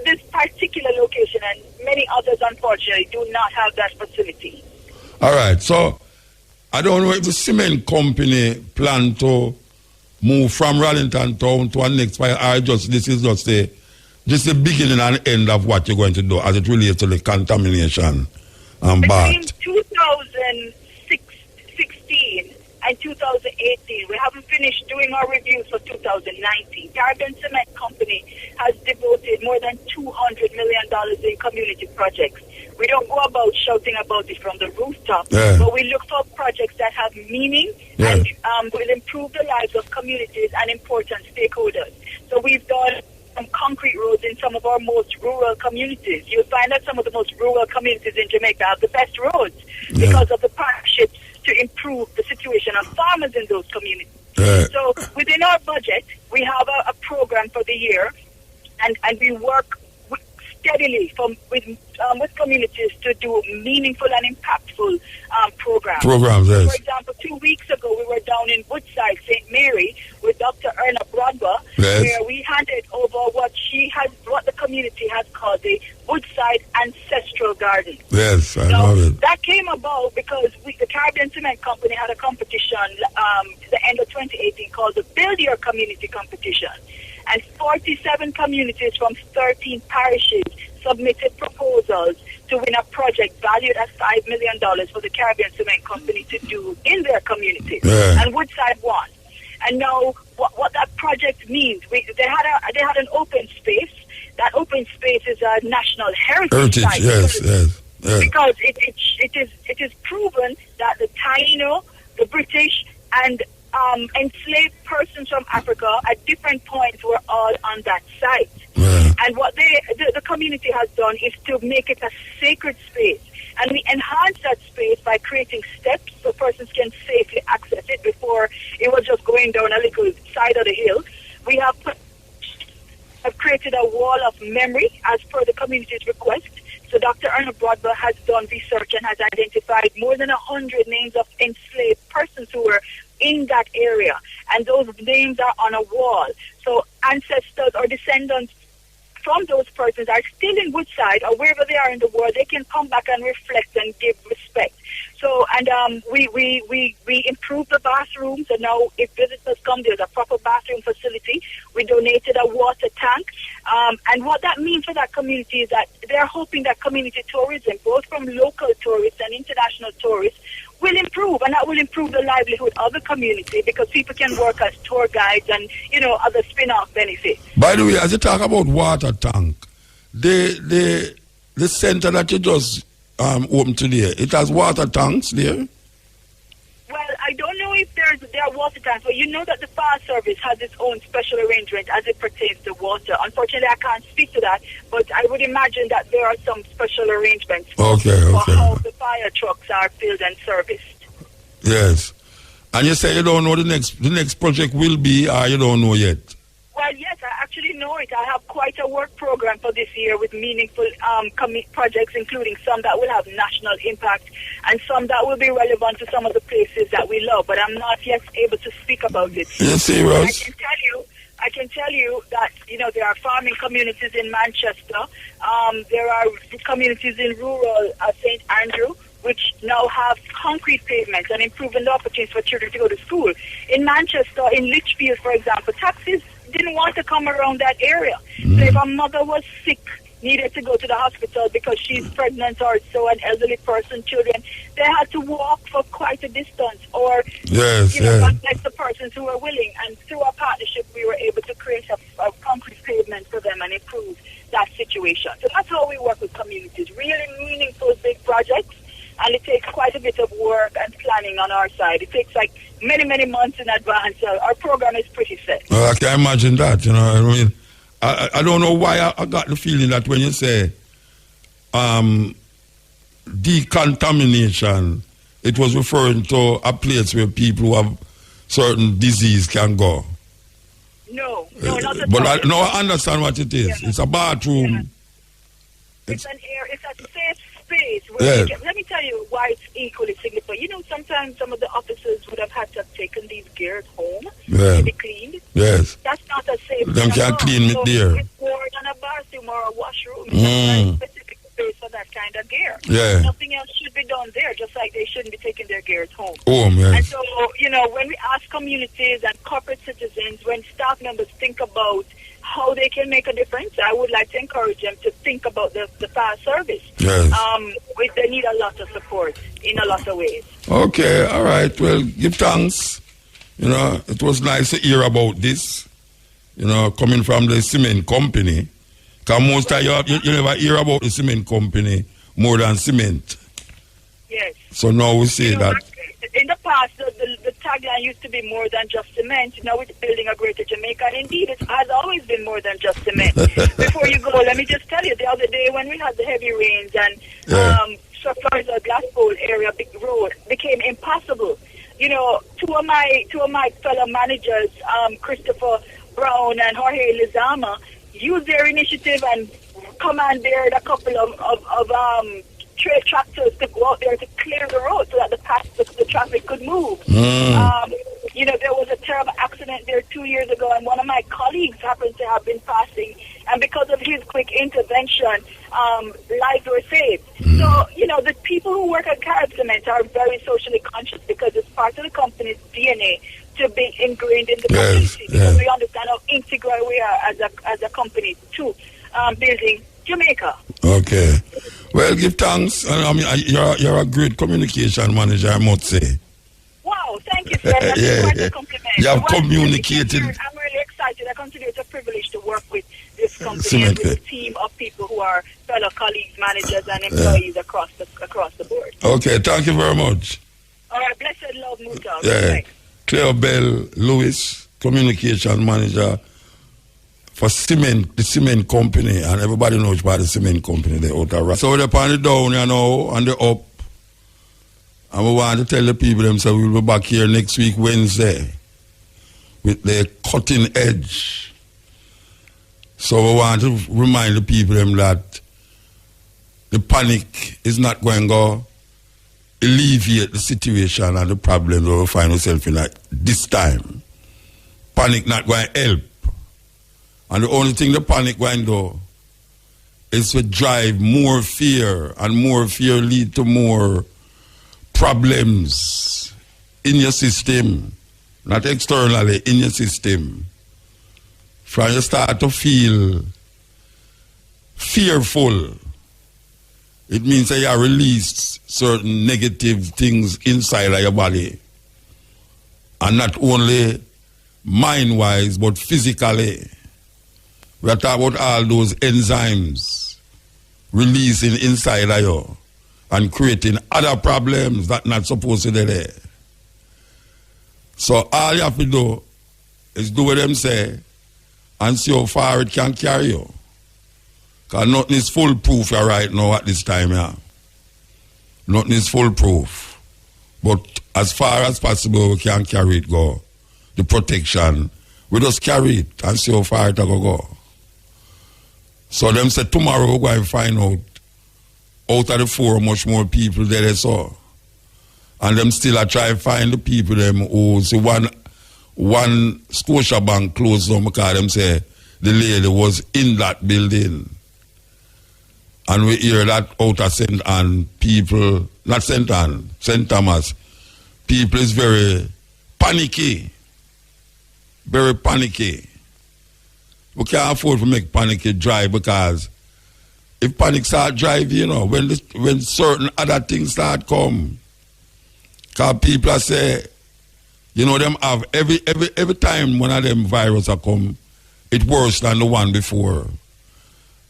this particular location and many others, unfortunately, do not have that facility. All right, so I don't know if the cement company plan to move from Rollington Town to our next fire, or this is just the beginning and end of what you're going to do as it relates to the contamination. Between 2016 and 2018, we haven't finished doing our reviews for 2019. Caribbean Cement Company has devoted more than $200 million in community projects. We don't go about shouting about it from the rooftop, but we look for projects that have meaning and will improve the lives of communities and important stakeholders. So we've done some concrete roads in some of our most rural communities. You'll find that some of the most rural communities in Jamaica have the best roads because of the partnerships to improve the situation of farmers in those communities. So within our budget, we have a program for the year, and we work steadily with communities to do meaningful and impactful programs. Yes. For example, 2 weeks ago, we were down in Woodside, St. Mary, with Dr. Erna Brodba, where we handed over what the community has called the Woodside Ancestral Garden. Yes, I know it. That came about because the Caribbean Cement Company had a competition the end of 2018 called the Build Your Community Competition. And 47 communities from 13 parishes submitted proposals to win a project valued at $5 million for the Caribbean Cement Company to do in their communities. And Woodside won. And now, what that project means, they had an open space. That open space is a national heritage site. Yes. Because it is proven that the Taino, the British, and enslaved persons from Africa at different points were all on that site. And what the community has done is to make it a sacred space. And we enhance that space by creating steps so persons can safely access it. Before, it was just going down a little side of the hill. We have created a wall of memory as per the community's request. So Dr. Erna Brodba has done research and has identified more than 100 names of enslaved persons who were in that area. And those names are on a wall. So ancestors or descendants from those persons are still in Woodside or wherever they are in the world. They can come back and reflect and give respect. So, and we improved the bathrooms, and now if visitors come, there's a proper bathroom facility. We donated a water tank. And what that means for that community is that they're hoping that community tourism, both from local tourists and international tourists, will improve, and that will improve the livelihood of the community because people can work as tour guides and, other spin-off benefits. By the way, as you talk about water tank, the center that you just opened today, it has water tanks there? Well, I don't know if there are water tanks, but you know that the fire service has its own special arrangement as it pertains to water. Unfortunately, I can't speak to that, but I would imagine that there are some special arrangements for how the fire trucks are filled and serviced. Yes. And you say you don't know the next project will be, or you don't know yet? Well, yes, I actually know it. I have quite a work program for this year with meaningful projects, including some that will have national impact and some that will be relevant to some of the places that we love. But I'm not yet able to speak about it. You're serious? I can tell you that, there are farming communities in Manchester. There are communities in rural St. Andrew, which now have concrete pavements and improving the opportunities for children to go to school. In Manchester, in Lichfield, for example, taxis didn't want to come around that area. So if a mother was sick, needed to go to the hospital because she's pregnant or so, an elderly person, children, they had to walk for quite a distance or contact the persons who were willing. And through our partnership, we were able to create a concrete pavement for them and improve that situation. So that's how we work with communities, really meaningful big projects. And it takes quite a bit of work and planning on our side. It takes like many, many months in advance. Our program is pretty set. Well, I can imagine that, I mean, I don't know why I got the feeling that when you say decontamination, it was referring to a place where people who have certain disease can go. No, not at all. But I understand what it is. Yeah. It's a bathroom. Yeah. It's an it's a safe space. Where let me tell you why it's equally significant. Sometimes some of the officers would have had to have taken these gears home to be cleaned. Yes. That's not a safe Them can't clean it there. It's more than a bathroom or a washroom. It's a specific space for that kind of gear. Yeah. Nothing else should be done there, just like they shouldn't be taking their gears home. Yes. And so, when we ask communities and corporate citizens, when staff members think about how they can make a difference, I would like to encourage them to think about the fire service. Yes. They need a lot of support in a lot of ways. Okay, all right. Well, give thanks. It was nice to hear about this, coming from the cement company. Because most of you never hear about the cement company more than cement. Yes. So now we say that. In the past, the tagline used to be more than just cement. Now it's building a greater Jamaica. And indeed, it has always been more than just cement. Before you go, let me just tell you, the other day when we had the heavy rains and Florida Glasspool area, big road, became impassable. Two of my fellow managers, Christopher Brown and Jorge Lizama, used their initiative and commandeered a couple of trade tractors to go out there to clear the road so that the traffic could move. There was a terrible accident there 2 years ago, and one of my colleagues happened to have been passing, and because of his quick intervention, lives were saved. So, the people who work at Carib Cement are very socially conscious because it's part of the company's DNA to be ingrained in the community because we understand how integral we are as a company to building Jamaica. Okay. Well, give thanks. I mean, you're a great communication manager, I must say. Wow, thank you, sir. That's quite a compliment. You have communicated. I'm really excited. I consider it a privilege to work with this company and this team of people who are fellow colleagues, managers, and employees across the board. Okay, thank you very much. All right, blessed love, Muta. Yeah. Claire Bell Lewis, communication manager for the cement company, and everybody knows about the cement company. They're out of so they're on the down, and the up. And we want to tell the people themselves we'll be back here next week, Wednesday, with the cutting edge. So we want to remind the people that the panic is not going to alleviate the situation and the problem that we find ourselves in at this time. Panic not going to help. And the only thing the panic going to do is to drive more fear, and more fear lead to more problems in your system, not externally, in your system. From you start to feel fearful, it means that you have released certain negative things inside of your body. And not only mind-wise, but physically. We are talking about all those enzymes releasing inside of you and creating other problems that not supposed to be there. So all you have to do is do what them say and see how far it can carry you. Because nothing is foolproof right now at this time, yeah. Nothing is foolproof. But as far as possible, we can carry it go. The protection. We just carry it and see how far it will go. So them say tomorrow we're going to find out of the 4 much more people that they saw. And them still are trying to find the people them who see one Scotiabank closed down because them say the lady was in that building. And we hear that out of St. Anne people, not St. Anne, St. Thomas, people is very panicky. Very panicky. We can't afford to make panicky drive because if panic start drive, you know, when certain other things start come, because people are say, you know, them have every time one of them viruses come, it worse than the one before.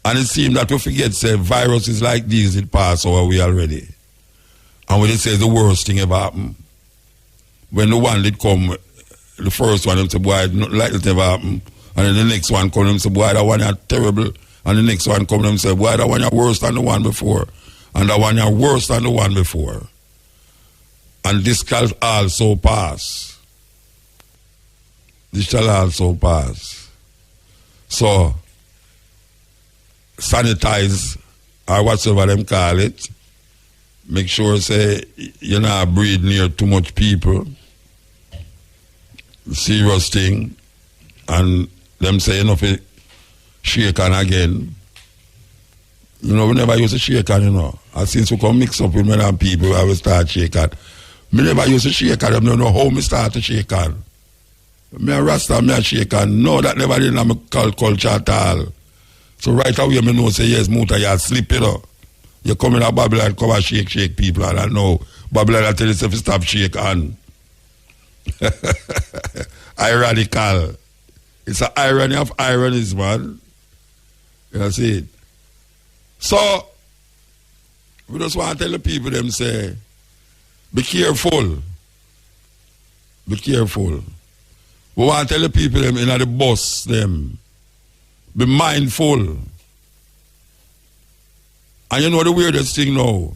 And it seems that we forget say viruses like these, it pass our way already. And when it says the worst thing ever happened, when the one did come, the first one, them say, boy, nothing like it ever happened. And then the next one come, them say, boy, that one is terrible. And the next one come, them say, boy, that one is worse than the one before. And that one is worse than the one before. And this shall also pass. This shall also pass. So, sanitize, or whatsoever them call it. Make sure, say, you're not breathe near too much people. Serious thing. And them say, you know, if shake on again. You know, we never used to shake on, you know. And since we come mix up with many people, I will start shake on. Me never used to shake on them, don't know how me start to shake on. Me a Rasta, me a shake on. No, that never did in my culture at all. So right away, me know, say, yes, Muta, you sleep, you know. You come in a Babylon, come and shake people, and I know. Babylon, I tell you, if you stop shake on. Ironical. It's an irony of ironies, man. You see it? So, we just want to tell the people, them say, be careful. Be careful. We want to tell the people, them in the bus, them, be mindful. And you know the weirdest thing now?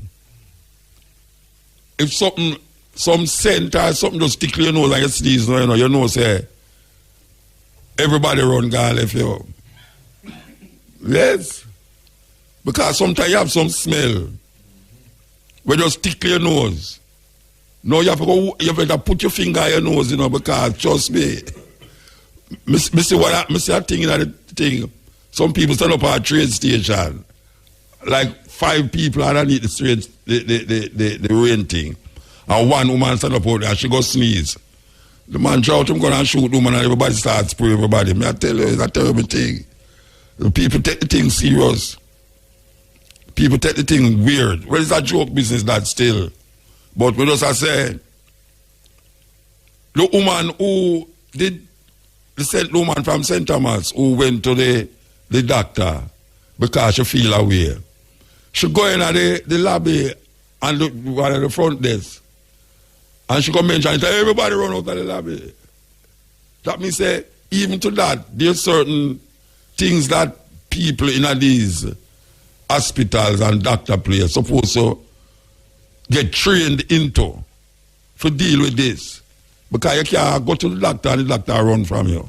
If some scent or something just tickle your nose and you sneeze, you know, say, everybody run gone left you. Yes. Because sometimes you have some smell where just tickle your nose. No, you have to put your finger in your nose, you know, because trust me. Me see a thing in the thing. Some people stand up at a train station. Like 5 people underneath the rain thing. And one woman stand up out there and she go sneeze. The man shout him, gonna shoot the woman and everybody starts spray everybody. Me I tell you, it's a terrible thing. The people take the thing serious. People take the thing weird. Well, it's a joke business that still. But we just say, the woman who did, the woman from St. Thomas who went to the doctor because she feel away. She go in at the lobby and one at the front desk. And she come mention it, everybody run out of the lobby. That means say, even to that, there's certain things that people in these hospitals and doctor places supposed to get trained into to deal with this. Because you can't go to the doctor and the doctor run from you.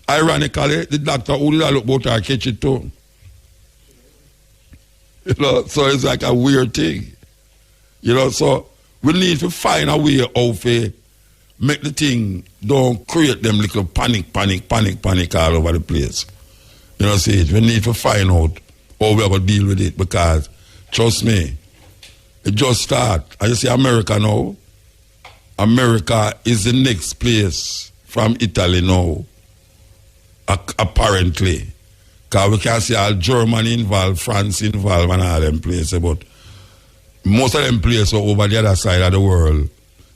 Ironically, the doctor who did look about her catch it too. You know, so it's like a weird thing. You know, so we need to find a way of make the thing, don't create them little panic all over the place. You know, see, we need to find out how we're going to deal with it because, trust me, it just start. And you see America now, America is the next place from Italy now, apparently. Because we can see all Germany involved, France involved and all them places, but most of them places over the other side of the world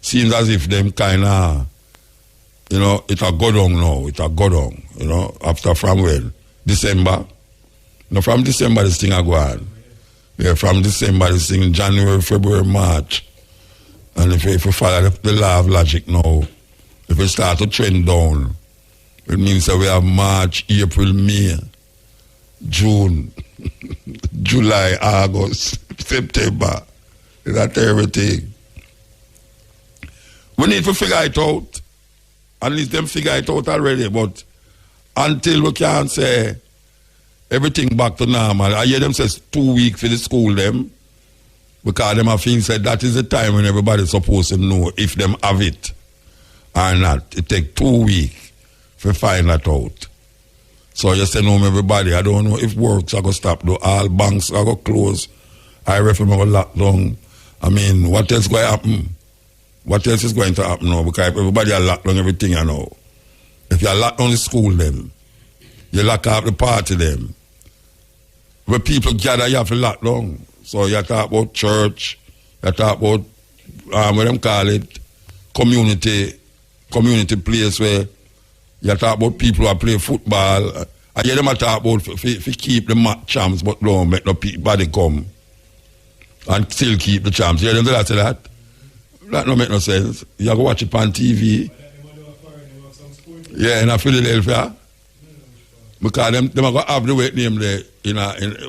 seems as if them kind of, you know, it a go down now, you know, after from when? December. No, from December this thing a go on. Yeah, from December this thing, January, February, March. And if you follow the law of logic now, If it start to trend down, it means that we have March, April, May, June, July, August, September. That's everything. We need to figure it out. At least them figure it out already. But until we can say everything back to normal, I hear them say 2 weeks for the school them. Because them have things said that is the time when everybody's supposed to know if them have it or not. It take 2 weeks to find that out. So you say no everybody. I don't know if works are going to stop. Though. All banks are going to close. I reckon are going to lock down. I mean, what else going to happen? What else is going to happen now? Because everybody are locked down everything you know. If you lock down the school them, you lock up the party them. When people gather, you have to lock down. So you talk about church, you talk about, what them call it, community place where you talk about people who play football. I hear them talk about to keep the champs, but don't make no body come and still keep the champs. You hear them say that? That don't make no sense. You go watch it on TV. Yeah, in Philadelphia. Because them are going to have the weight name there,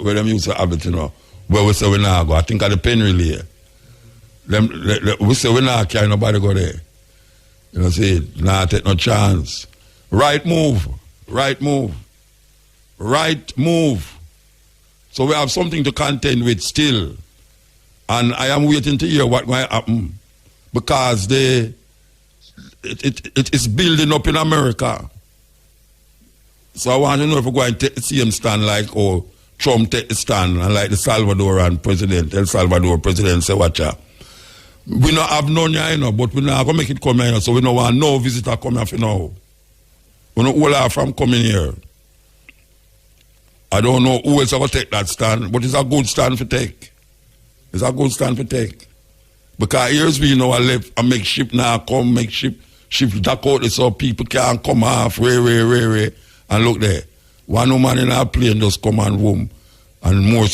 where them used to have it, you know. Where we say we not go. I think at the pen relay. We say we not carry nobody go there. You know, see, nah, take no chance. Right move. Right move. Right move. So we have something to contend with still. And I am waiting to hear what going to happen. Because it is building up in America. So I want to know if we're going to take the same stand like Trump take the stand and like the Salvadoran president, El Salvador president say, watch out. We don't have none here, you know, but we not going to make it come here, so we don't want no visitor come here for now. We don't all are from coming here. I don't know who else going to take that stand, but it's a good stand to take. It's a good stand to take. Because here's we know I left a makeshift now come, makeshift duck out so people can't come halfway, and look there. One woman in our plane just come and room, and more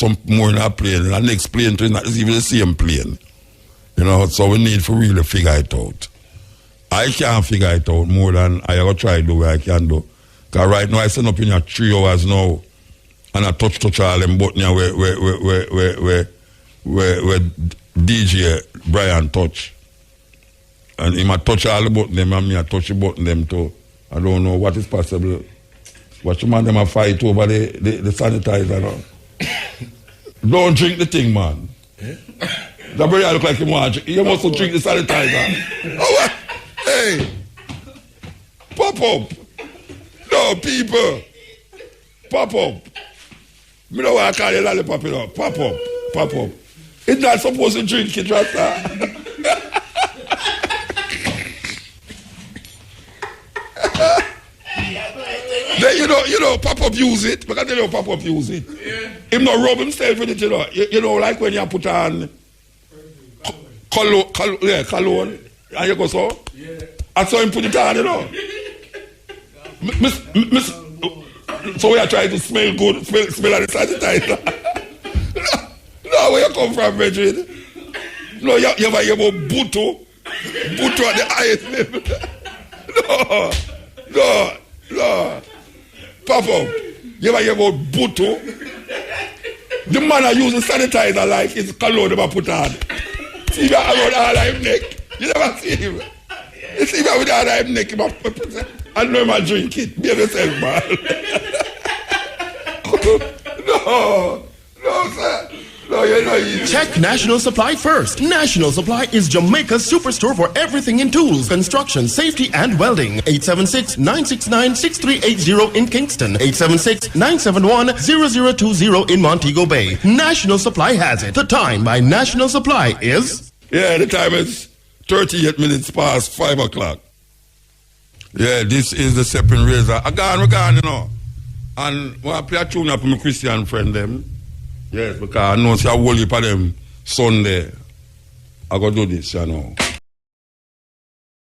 in our plane, and the next plane is even the same plane. You know, so we need to really figure it out. I can't figure it out more than I ever try to do what I can do. Because right now I stand up in here 3 hours now, and I touch all them buttons where DJ Brian touch. And he might touch all the buttons them, and me I touch the button them too. I don't know what is possible. Watch the man them a fight over the sanitizer now. Don't drink the thing, man. That boy look like he want to drink. You must drink the sanitizer. Oh, what? Hey! Pop up! No, people! Pop up! Me don't want to call you lollipop, you know. Pop up! Pop up! It's not supposed to drink it, Rasta. Then you know, Pop-Up use it. Because you know Pop-Up use it. Yeah. Him not rub himself with it, you know. You know, like when you put on cologne, and you go so. Yeah. And so him put it on, you know. So we are trying to smell good, smell like the sanitizer. No, where you come from, Bridget? No, you ever hear about Buto? Buto at the highest level. No. Papa, you ever hear about Buto? The man are using sanitizer like his cologne they put on. See him around all of his neck. You never see him. You see him with all of his neck. And no man drink it. Behave yourself, man. No, sir. No, you're not easy. Check National Supply first. National Supply is Jamaica's superstore for everything in tools, construction, safety, and welding. 876-969-6380 in Kingston. 876-971-0020 in Montego Bay. National Supply has it. The time by National Supply is... Yeah, the time is 38 minutes past 5 o'clock. Yeah, this is the Stepping Razor. I gone, you know. And I play a tune up with my Christian friend them. Yes, because I know see a whole heap of them Sunday. I go do this, you know.